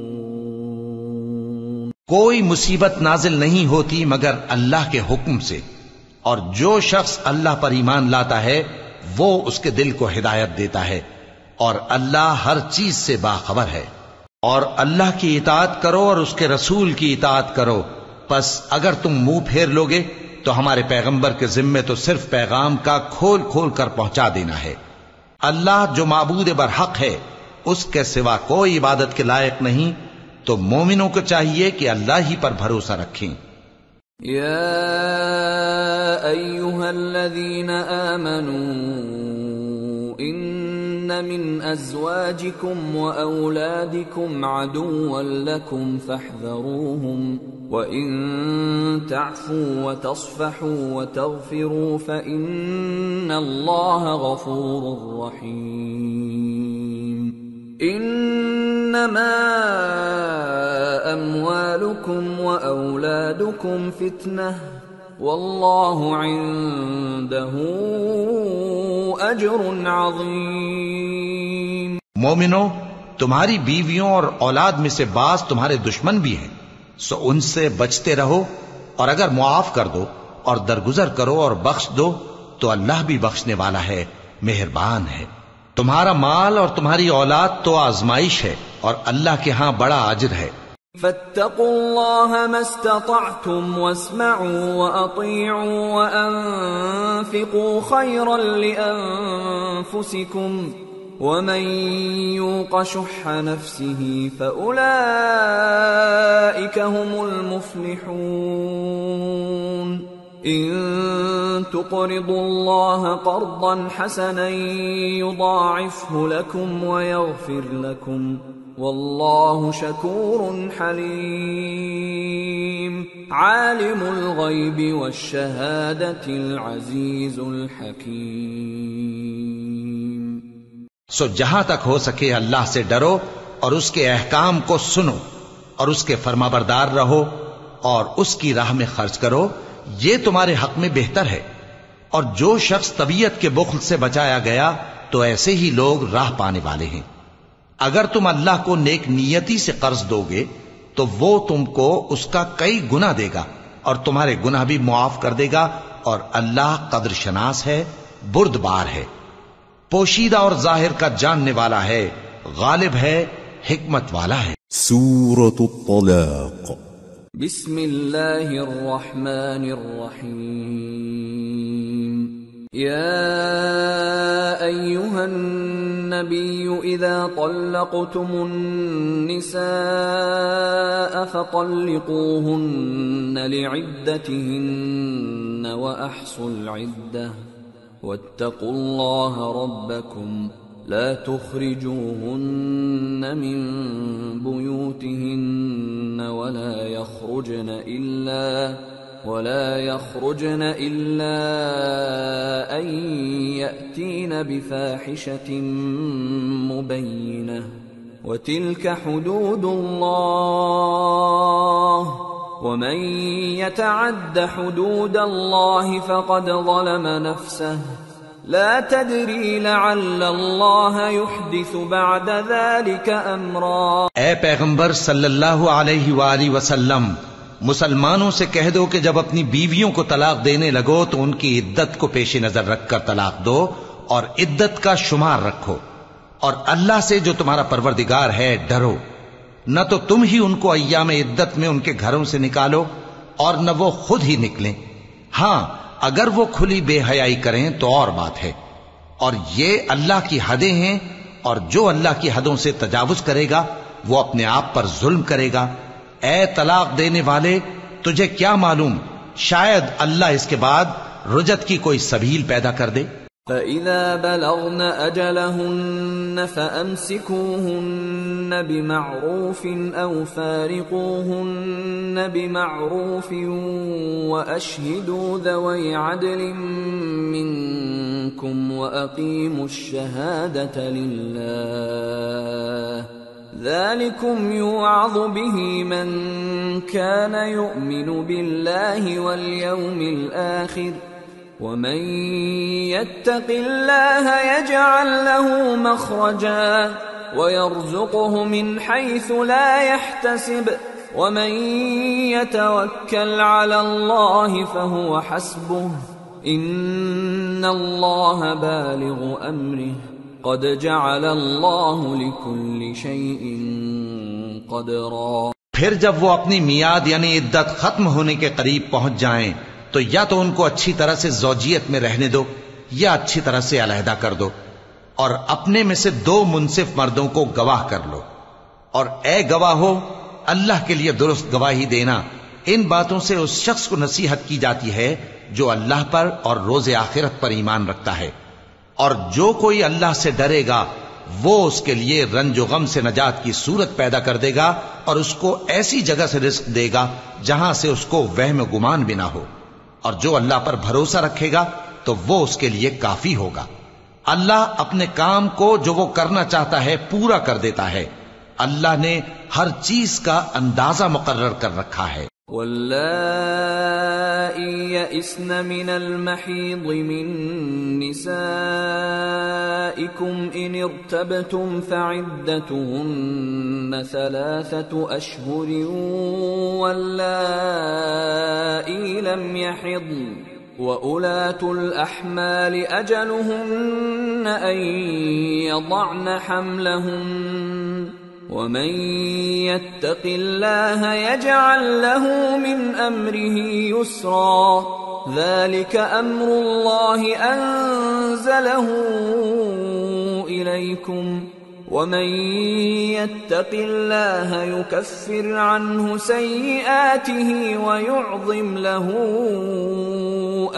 کوئی مصیبت نازل نہیں ہوتی مگر اللہ کے حکم سے، اور جو شخص اللہ پر ایمان لاتا ہے وہ اس کے دل کو ہدایت دیتا ہے، اور اللہ ہر چیز سے باخبر ہے۔ اور اللہ کی اطاعت کرو اور اس کے رسول کی اطاعت کرو، پس اگر تم منہ پھیر لوگے تو ہمارے پیغمبر کے ذمے تو صرف پیغام کا کھول کھول کر پہنچا دینا ہے۔ اللہ جو معبود برحق ہے اس کے سوا کوئی عبادت کے لائق نہیں، تو مومنوں کو چاہیے کہ اللہ ہی پر بھروسہ رکھیں۔ یا ایھا الذین آمنوا ان من ازواجکم واولادکم عدوا لکم فاحذروہم وَإِن تَعْفُوا وَتَصْفَحُوا وَتَغْفِرُوا فَإِنَّ اللَّهَ غَفُورٌ رَّحِيمٌ۔ إِنَّمَا أَمْوَالُكُمْ وَأَوْلَادُكُمْ فِتْنَةٌ واللہ عنده اجر عظیم۔ مومنو، تمہاری بیویوں اور اولاد میں سے بعض تمہارے دشمن بھی ہیں، سو ان سے بچتے رہو، اور اگر معاف کر دو اور درگزر کرو اور بخش دو تو اللہ بھی بخشنے والا ہے، مہربان ہے۔ تمہارا مال اور تمہاری اولاد تو آزمائش ہے، اور اللہ کے ہاں بڑا اجر ہے۔ فاتقوا اللہ ما استطعتم واسمعوا واطیعوا وانفقوا خیرا لانفسکم ومن یوق شح نفسه فاولئک هم المفلحون۔ ان تقرضوا الله قرضا حسنا يضاعفه لكم ويغفر لكم والله شكور حليم۔ عالم الغيب والشهادة العزيز الحكيم۔ سو جہاں تک ہو سکے اللہ سے ڈرو اور اس کے احکام کو سنو اور اس کے فرمانبردار رہو اور اس کی راہ میں خرچ کرو، یہ تمہارے حق میں بہتر ہے۔ اور جو شخص طبیعت کے بخل سے بچایا گیا تو ایسے ہی لوگ راہ پانے والے ہیں۔ اگر تم اللہ کو نیک نیتی سے قرض دو گے تو وہ تم کو اس کا کئی گنا دے گا اور تمہارے گناہ بھی معاف کر دے گا، اور اللہ قدر شناس ہے، بردبار ہے، پوشیدہ اور ظاہر کا جاننے والا ہے، غالب ہے، حکمت والا ہے۔ سورة الطلاق۔ بسم اللہ الرحمن الرحیم۔ یا ایہا النبی اذا طلقتم النساء فطلقوهن لعدتهن واحصوا العدة واتقوا الله ربكم لا تخرجوهن من بيوتهن ولا يخرجن إلا أن يأتين بفاحشة مبينة وتلك حدود الله ومن يتعد حدود الله فقد ظلم نفسه لا تدری لعل اللہ یحدث بعد ذلك امرا۔ اے پیغمبر صلی اللہ علیہ وآلہ وسلم، مسلمانوں سے کہہ دو کہ جب اپنی بیویوں کو طلاق دینے لگو تو ان کی عدت کو پیش نظر رکھ کر طلاق دو اور عدت کا شمار رکھو، اور اللہ سے جو تمہارا پروردگار ہے ڈرو۔ نہ تو تم ہی ان کو ایام عدت میں ان کے گھروں سے نکالو اور نہ وہ خود ہی نکلیں، ہاں اگر وہ کھلی بے حیائی کریں تو اور بات ہے، اور یہ اللہ کی حدیں ہیں، اور جو اللہ کی حدوں سے تجاوز کرے گا وہ اپنے آپ پر ظلم کرے گا۔ اے طلاق دینے والے، تجھے کیا معلوم شاید اللہ اس کے بعد رجعت کی کوئی سبیل پیدا کر دے۔ فَإِذَا بَلَغْنَ أَجَلَهُنَّ فَأَمْسِكُوهُنَّ بِمَعْرُوفٍ أَوْ فَارِقُوهُنَّ بِمَعْرُوفٍ وَأَشْهِدُوا ذَوَيْ عَدْلٍ مِّنكُمْ وَأَقِيمُوا الشَّهَادَةَ لِلَّهِ ذَلِكُمْ يُوعَظُ بِهِ مَن كَانَ يُؤْمِنُ بِاللَّهِ وَالْيَوْمِ الْآخِرِ وَمَن يَتَّقِ اللَّهَ يَجْعَل لَّهُ مَخْرَجًا وَيَرْزُقْهُ مِنْ حَيْثُ لَا يَحْتَسِبُ وَمَن يَتَوَكَّلْ عَلَى اللَّهِ فَهُوَ حَسْبُهُ إِنَّ اللَّهَ بَالِغُ أَمْرِهِ قَدْ جَعَلَ اللَّهُ لِكُلِّ شَيْءٍ قَدْرًا۔ پھر جب وہ اپنی میعاد یعنی عدت ختم ہونے کے قریب پہنچ جائیں تو یا تو ان کو اچھی طرح سے زوجیت میں رہنے دو یا اچھی طرح سے علیحدہ کر دو، اور اپنے میں سے 2 منصف مردوں کو گواہ کر لو، اور اے گواہو اللہ کے لیے درست گواہی دینا۔ ان باتوں سے اس شخص کو نصیحت کی جاتی ہے جو اللہ پر اور روز آخرت پر ایمان رکھتا ہے، اور جو کوئی اللہ سے ڈرے گا وہ اس کے لیے رنج و غم سے نجات کی صورت پیدا کر دے گا اور اس کو ایسی جگہ سے رزق دے گا جہاں سے اس کو وہم و گمان بھی نہ ہو، اور جو اللہ پر بھروسہ رکھے گا تو وہ اس کے لیے کافی ہوگا۔ اللہ اپنے کام کو جو وہ کرنا چاہتا ہے پورا کر دیتا ہے، اللہ نے ہر چیز کا اندازہ مقرر کر رکھا ہے۔ واللائي يئسن من المحيض من نسائكم إن ارتبتم فعدتهن 3 أشهر واللائي لم يحضن وأولاة الأحمال أجلهن أن يضعن حملهن ومن يتق الله يجعل له من أمره يسرا ذلك أمر الله أنزله إليكم ومن يتق الله يكفر عنه سيئاته ويعظم له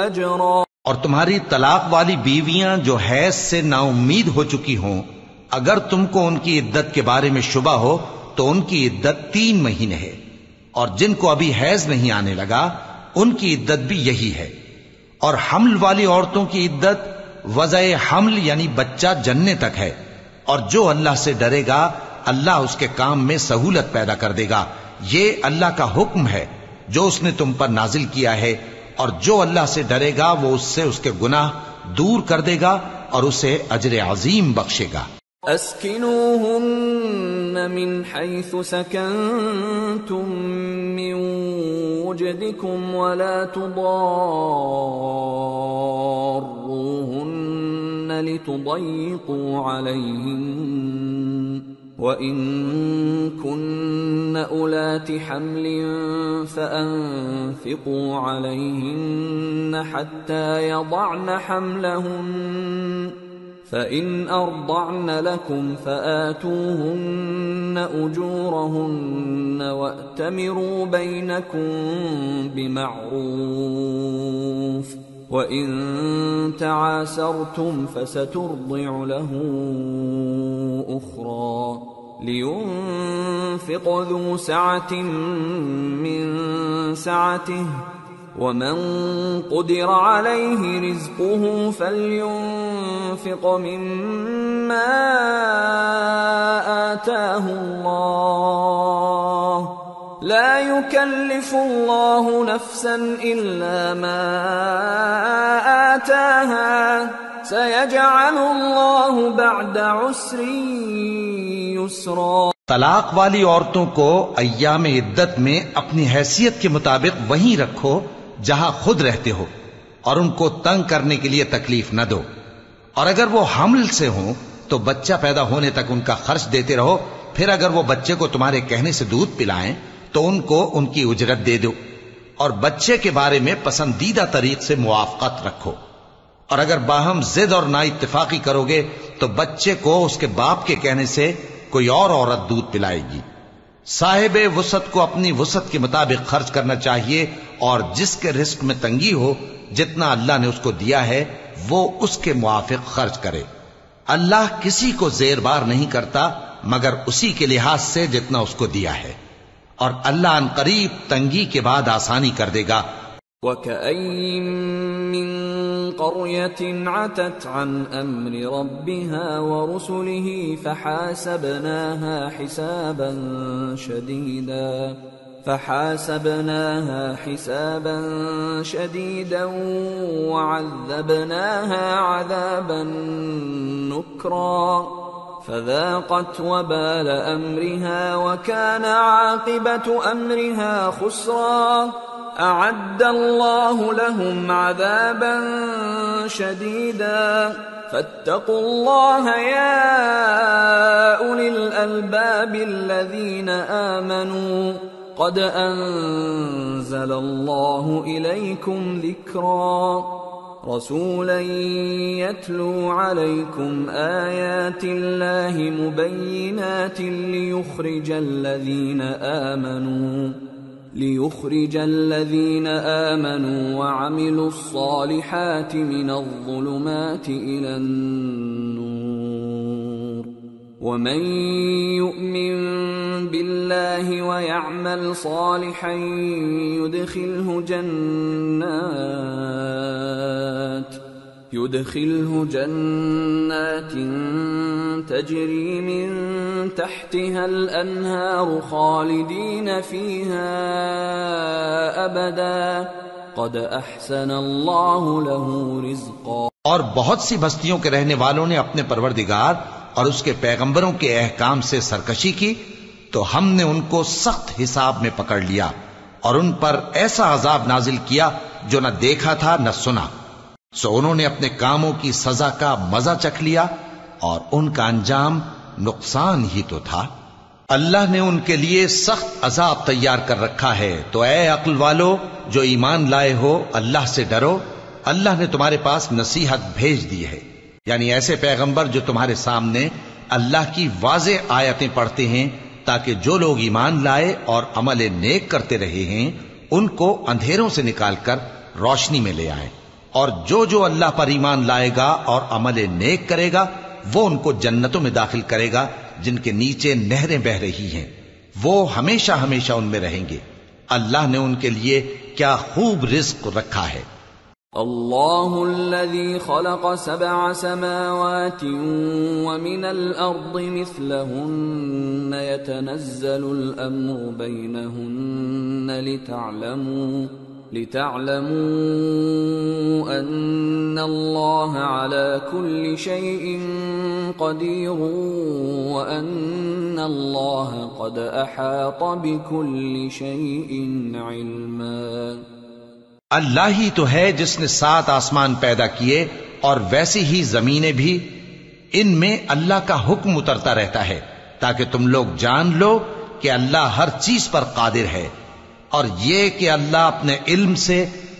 أجرا۔ اور تمہاری طلاق والی بیویاں جو حیض سے نا امید ہو چکی ہوں، اگر تم کو ان کی عدت کے بارے میں شبہ ہو تو ان کی عدت 3 مہینے ہے، اور جن کو ابھی حیض نہیں آنے لگا ان کی عدت بھی یہی ہے۔ اور حمل والی عورتوں کی عدت وضع حمل یعنی بچہ جننے تک ہے، اور جو اللہ سے ڈرے گا اللہ اس کے کام میں سہولت پیدا کر دے گا۔ یہ اللہ کا حکم ہے جو اس نے تم پر نازل کیا ہے، اور جو اللہ سے ڈرے گا وہ اس سے اس کے گناہ دور کر دے گا اور اسے اجر عظیم بخشے گا۔ اسکنوہن من حیث سکنتم من وجدکم ولا تضاروہن لتضیقوا علیہن وَإِن كُنَّ أُولَاتِ حَمْلٍ فَأَنفِقُوا عَلَيْهِنَّ حَتَّى يَضَعْنَ حَمْلَهُنَّ فَإِنْ أَرْضَعْنَ لَكُمْ فَآتُوهُنَّ أُجُورَهُنَّ وَأْتَمِرُوا بَيْنَكُمْ بِمَعْرُوفٍ وَإِن تَعَاسَرْتُمْ فَسَتُرْضِعُ لَهُ أُخْرَى لِيُنْفِقْ ذُو سَعَةٍ مِّن سَعَتِهِ وَمَن قُدِرَ عَلَيْهِ رِزْقُهُ فَلْيُنْفِقْ مِمَّا آتَاهُ اللَّهُ لا يكلف الله نفسا إلا ما آتاها سيجعل الله بعد عسر يسرا۔ طلاق والی عورتوں کو ایام عدت میں اپنی حیثیت کے مطابق وہیں رکھو جہاں خود رہتے ہو، اور ان کو تنگ کرنے کے لیے تکلیف نہ دو، اور اگر وہ حمل سے ہوں تو بچہ پیدا ہونے تک ان کا خرچ دیتے رہو، پھر اگر وہ بچے کو تمہارے کہنے سے دودھ پلائیں تو ان کو ان کی اجرت دے دو، اور بچے کے بارے میں پسندیدہ طریق سے موافقت رکھو، اور اگر باہم ضد اور نا اتفاقی کرو گے تو بچے کو اس کے باپ کے کہنے سے کوئی اور عورت دودھ پلائے گی۔ صاحب وسعت کو اپنی وسعت کے مطابق خرچ کرنا چاہیے، اور جس کے رزق میں تنگی ہو جتنا اللہ نے اس کو دیا ہے وہ اس کے موافق خرچ کرے۔ اللہ کسی کو زیر بار نہیں کرتا مگر اسی کے لحاظ سے جتنا اس کو دیا ہے، اور اللہ ان قریب تنگی کے بعد آسانی کر دے گا۔ وَكَأَيٍّ مِّن قَرْيَةٍ عَتَتْ عَنْ أَمْرِ رَبِّهَا وَرُسُلِهِ فَحَاسَبْنَاهَا حِسَابًا شَدِيدًا وَعَذَّبْنَاهَا عَذَابًا نُكْرًا فذاقت وبال أمرها وكان عاقبة أمرها خسرا أعد الله لهم عذابا شديدا فاتقوا الله يا أولي الألباب الذين آمنوا قد أنزل الله إليكم ذكرا رسولا يتلو عليكم آيات الله مبينات ليخرج الذين آمنوا وعملوا الصالحات من الظلمات إلى النور ومن يؤمن بالله ويعمل صالحا يدخله جنات تجري من تحتها الأنهار خالدين فيها أبدا قد احسن اللہ له رزقا. اور بہت سی بستیوں کے رہنے والوں نے اپنے پروردگار اور اس کے پیغمبروں کے احکام سے سرکشی کی تو ہم نے ان کو سخت حساب میں پکڑ لیا اور ان پر ایسا عذاب نازل کیا جو نہ دیکھا تھا نہ سنا. سو انہوں نے اپنے کاموں کی سزا کا مزہ چکھ لیا اور ان کا انجام نقصان ہی تو تھا. اللہ نے ان کے لیے سخت عذاب تیار کر رکھا ہے. تو اے عقل والو جو ایمان لائے ہو اللہ سے ڈرو. اللہ نے تمہارے پاس نصیحت بھیج دی ہے، یعنی ایسے پیغمبر جو تمہارے سامنے اللہ کی واضح آیتیں پڑھتے ہیں تاکہ جو لوگ ایمان لائے اور عمل نیک کرتے رہے ہیں ان کو اندھیروں سے نکال کر روشنی میں لے آئیں. اور جو اللہ پر ایمان لائے گا اور عمل نیک کرے گا وہ ان کو جنتوں میں داخل کرے گا جن کے نیچے نہریں بہ رہی ہیں، وہ ہمیشہ ہمیشہ ان میں رہیں گے. اللہ نے ان کے لیے کیا خوب رزق رکھا ہے. اللہ الذي خلق 7 سماوات ومن الأرض مثلهن يتنزل الأمر بينهن لتعلموا أن الله على كل شيء قدير وأن الله قد أحاط بكل شيء علما. اللہ ہی تو ہے جس نے 7 آسمان پیدا کیے اور ویسی ہی زمینیں بھی، ان میں اللہ کا حکم اترتا رہتا ہے تاکہ تم لوگ جان لو کہ اللہ ہر چیز پر قادر ہے، اور یہ کہ اللہ اپنے علم سے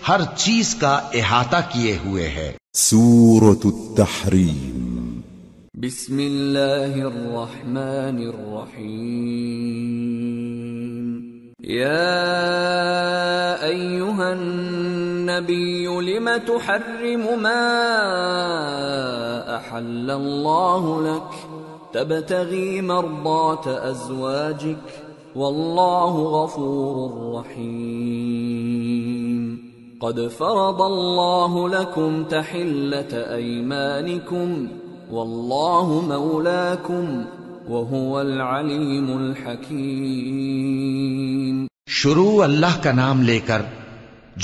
ہر چیز کا احاطہ کیے ہوئے ہے. سورة التحریم. بسم اللہ الرحمن الرحیم. یا ایہا النبی لم تحرم ما احل اللہ لک تبتغی مرضات ازواجک واللہ غفور رحیم. قد فرض اللہ لکم تحلة ایمانکم واللہ مولاکم وهو العلیم الحکیم. شروع اللہ کا نام لے کر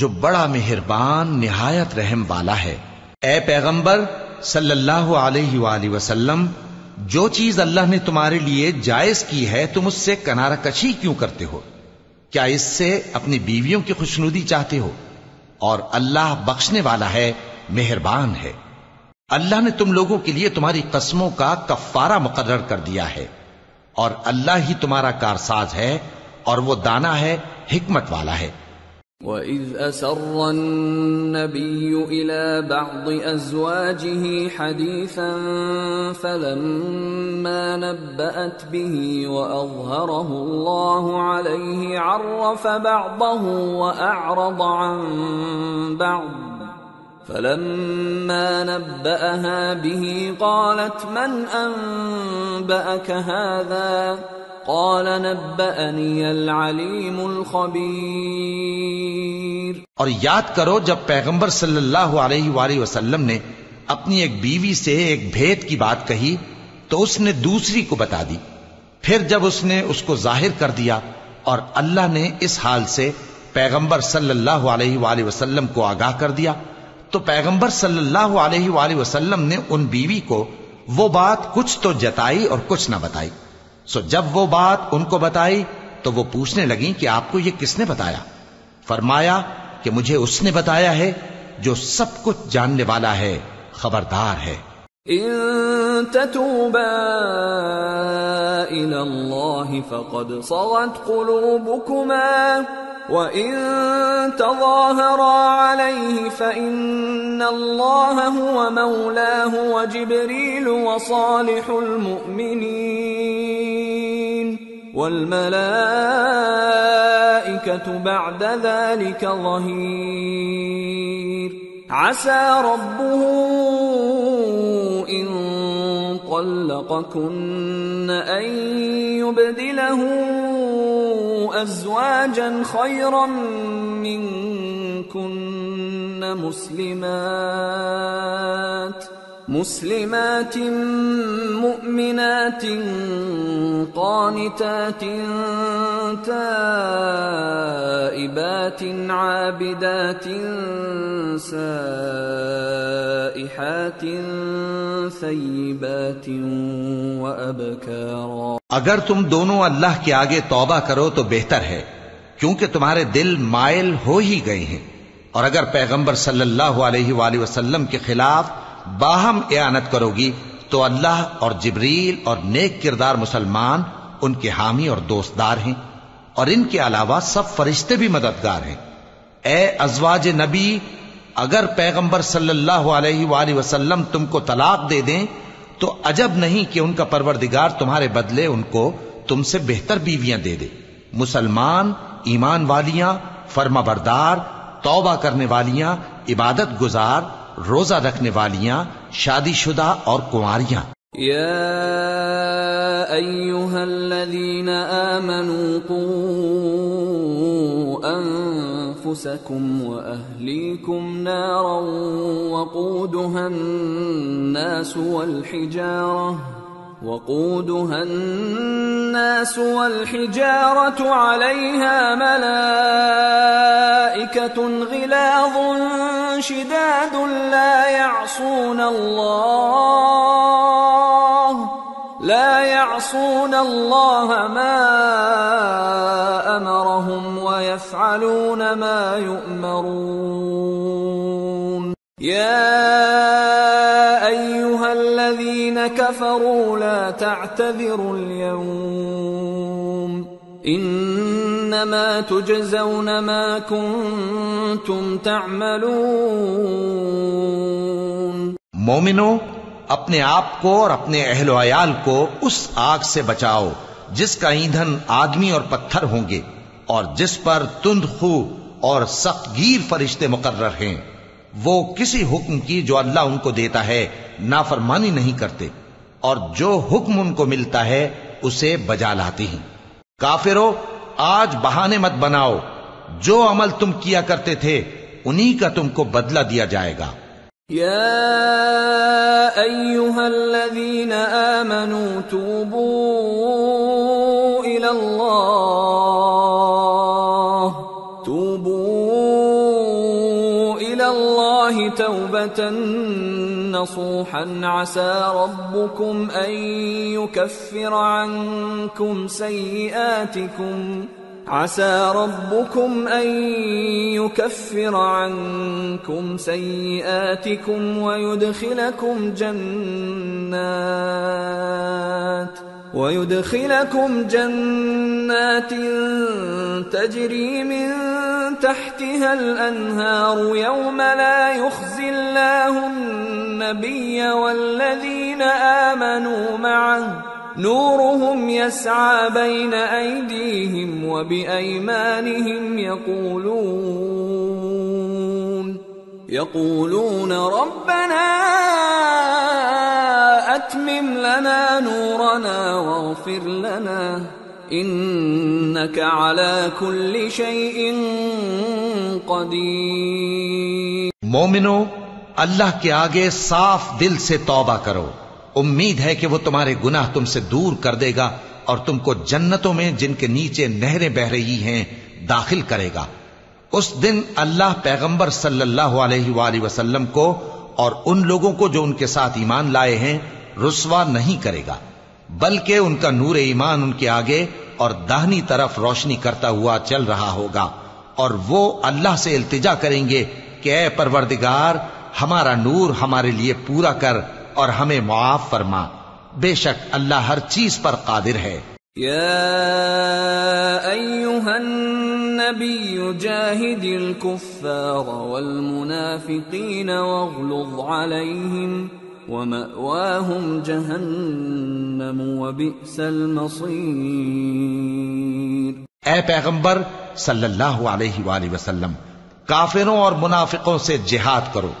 جو بڑا مہربان نہایت رحم والا ہے. اے پیغمبر صلی اللہ علیہ وآلہ وسلم، جو چیز اللہ نے تمہارے لیے جائز کی ہے تم اس سے کنارہ کشی کیوں کرتے ہو؟ کیا اس سے اپنی بیویوں کی خوشنودی چاہتے ہو؟ اور اللہ بخشنے والا ہے، مہربان ہے. اللہ نے تم لوگوں کے لیے تمہاری قسموں کا کفارہ مقرر کر دیا ہے، اور اللہ ہی تمہارا کارساز ہے اور وہ دانا ہے، حکمت والا ہے. وَإِذْ أَسَرَّ النَّبِيُّ إِلَى بَعْضِ أَزْوَاجِهِ حَدِيثًا فَلَمَّا نَبَّأَتْ بِهِ وَأَظْهَرَهُ اللَّهُ عَلَيْهِ عَرَّفَ بَعْضَهُ وَأَعْرَضَ عَن بَعْضٍ فَلَمَّا نَبَّأَهَا بِهِ قَالَتْ مَنْ أَنبَأَكَ هَذَا قال نبأني العليم الخبير. اور یاد کرو جب پیغمبر صلی اللہ علیہ وآلہ وسلم نے اپنی ایک بیوی سے ایک بھید کی بات کہی تو اس نے دوسری کو بتا دی، پھر جب اس نے اس کو ظاہر کر دیا اور اللہ نے اس حال سے پیغمبر صلی اللہ علیہ وآلہ وسلم کو آگاہ کر دیا تو پیغمبر صلی اللہ علیہ وآلہ وسلم نے ان بیوی کو وہ بات کچھ تو جتائی اور کچھ نہ بتائی. سو جب وہ بات ان کو بتائی تو وہ پوچھنے لگیں کہ آپ کو یہ کس نے بتایا؟ فرمایا کہ مجھے اس نے بتایا ہے جو سب کچھ جاننے والا ہے، خبردار ہے. ان تتوبا الى اللہ فقد صغت قلوبكما وَإِن تَظَاهَرَا عَلَيْهِ فَإِنَّ اللَّهَ هُوَ مَوْلَاهُ وَجِبْرِيلُ وَصَالِحُ الْمُؤْمِنِينَ وَالْمَلَائِكَةُ بَعْدَ ذَلِكَ ظَهِيرٌ عَسَى رَبُّهُ إِن طَلَّقَكُنَّ أَن يُبْدِلَهُ أزواجا خيرا منكن مسلمات مؤمنات قانتات تائبات عابدات سائحات ثیبات وابکارا۔ اگر تم دونوں اللہ کے آگے توبہ کرو تو بہتر ہے، کیونکہ تمہارے دل مائل ہو ہی گئے ہیں، اور اگر پیغمبر صلی اللہ علیہ وآلہ وسلم کے خلاف باہم اعانت کرو گی تو اللہ اور جبریل اور نیک کردار مسلمان ان کے حامی اور دوستدار ہیں، اور ان کے علاوہ سب فرشتے بھی مددگار ہیں۔ اے ازواج نبی، اگر پیغمبر صلی اللہ علیہ وآلہ وسلم تم کو طلاق دے دیں تو عجب نہیں کہ ان کا پروردگار تمہارے بدلے ان کو تم سے بہتر بیویاں دے دے، مسلمان، ایمان والیاں، فرما بردار، توبہ کرنے والیاں، عبادت گزار، روزہ رکھنے والیاں، شادی شدہ اور کنواریاں۔ یا ایھا الذین آمنوا قوا انفسکم واہلیکم نارا وقودها الناس والحجارة عليها ملائكة غلاظ شداد لا يعصون الله ما أمرهم ويفعلون ما يؤمرون۔ يا أيها الذين كفروا لا تعتذروا اليوم انما تجزون ما كنتم تعملون۔ مومنو، اپنے آپ کو اور اپنے اہل و عیال کو اس آگ سے بچاؤ جس کا ایندھن آدمی اور پتھر ہوں گے، اور جس پر تند خو اور سخت گیر فرشتے مقرر ہیں۔ وہ کسی حکم کی جو اللہ ان کو دیتا ہے نافرمانی نہیں کرتے، اور جو حکم ان کو ملتا ہے اسے بجا لاتے ہیں۔ کافرو، آج بہانے مت بناؤ، جو عمل تم کیا کرتے تھے انہی کا تم کو بدلہ دیا جائے گا۔ یا ایھا الذین آمنوا توبوا الی اللہ توبة نصوحا عسى ربكم أن يكفر عنكم سيئاتكم ويدخلكم جنات تجري من تحتها الأنهار يوم لا يخزي الله النبي والذين آمنوا معه نورهم يسعى بين أيديهم وبأيمانهم يقولون ربنا أتمم لنا نورنا واغفر لنا إنك على كل شيء قدير۔ مومنو، اللہ کے آگے صاف دل سے توبہ کرو، امید ہے کہ وہ تمہارے گناہ تم سے دور کر دے گا اور تم کو جنتوں میں جن کے نیچے نہریں بہ رہی ہیں داخل کرے گا۔ اس دن اللہ پیغمبر صلی اللہ علیہ وآلہ وسلم کو اور ان لوگوں کو جو ان کے ساتھ ایمان لائے ہیں رسوا نہیں کرے گا، بلکہ ان کا نور ایمان ان کے آگے اور داہنی طرف روشنی کرتا ہوا چل رہا ہوگا، اور وہ اللہ سے التجا کریں گے کہ اے پروردگار، ہمارا نور ہمارے لیے پورا کر اور ہمیں معاف فرما، بے شک اللہ ہر چیز پر قادر ہے۔ یا ایھا النبی جاہد الکفار والمنافقین واغلظ علیہم ومأواہم جہنم وبئس المصیر۔ اے پیغمبر صلی اللہ علیہ وآلہ وسلم، کافروں اور منافقوں سے جہاد کرو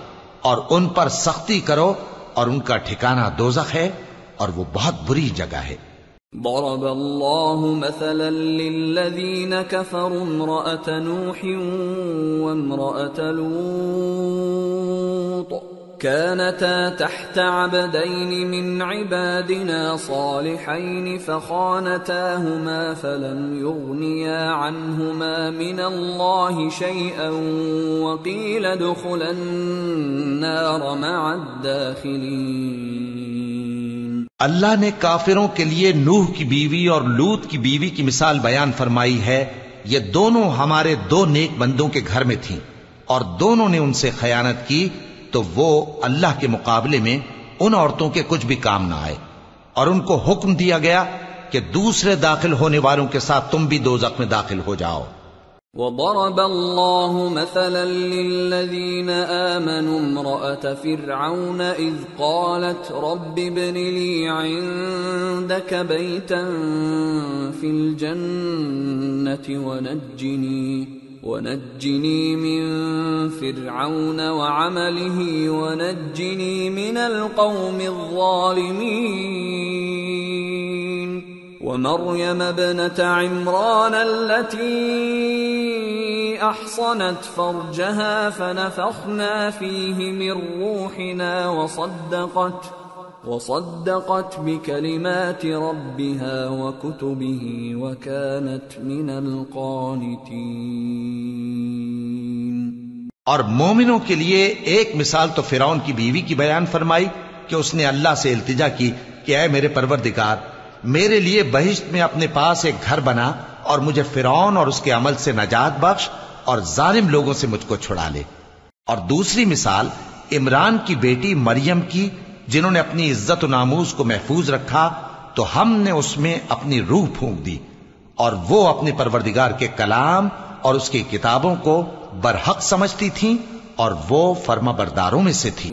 اور ان پر سختی کرو، اور ان کا ٹھکانہ دوزخ ہے اور وہ بہت بری جگہ ہے۔ ضرب اللہ مثلا للذین کفروا امرأة نوح وامرأة لوط كانتا تحت عبدين من عبادنا صالحين فخانتاهما فلم يغنيا عنهما من الله شيئا وقيل ادخلا النار مع الداخلين۔ اللہ نے کافروں کے لیے نوح کی بیوی اور لوط کی بیوی کی مثال بیان فرمائی ہے۔ یہ دونوں ہمارے دو نیک بندوں کے گھر میں تھیں اور دونوں نے ان سے خیانت کی تو وہ اللہ کے مقابلے میں ان عورتوں کے کچھ بھی کام نہ آئے، اور ان کو حکم دیا گیا کہ دوسرے داخل ہونے والوں کے ساتھ تم بھی دوزخ میں داخل ہو جاؤ۔ وضرب الله مثلا للذين آمنوا امرأة فرعون إذ قالت رب ابن لي عندك بيتا في الجنة ونجني من فرعون وعمله ونجني من القوم الظالمين ومريم ابنة عمران التي أحصنت فرجها فنفخنا فيه من روحنا وصدقت بكلمات ربها وكتبه وكانت من القانتين۔ اور مومنوں کے لیے ایک مثال تو فرعون کی بیوی کی بیان فرمائی کہ اس نے اللہ سے التجا کی کہ اے میرے پروردگار، میرے لیے بہشت میں اپنے پاس ایک گھر بنا اور مجھے فرعون اور اس کے عمل سے نجات بخش اور ظالم لوگوں سے مجھ کو چھڑا لے۔ اور دوسری مثال عمران کی بیٹی مریم کی، جنہوں نے اپنی عزت و ناموس کو محفوظ رکھا تو ہم نے اس میں اپنی روح پھونک دی، اور وہ اپنے پروردگار کے کلام اور اس کی کتابوں کو برحق سمجھتی تھیں اور وہ فرما برداروں میں سے تھی۔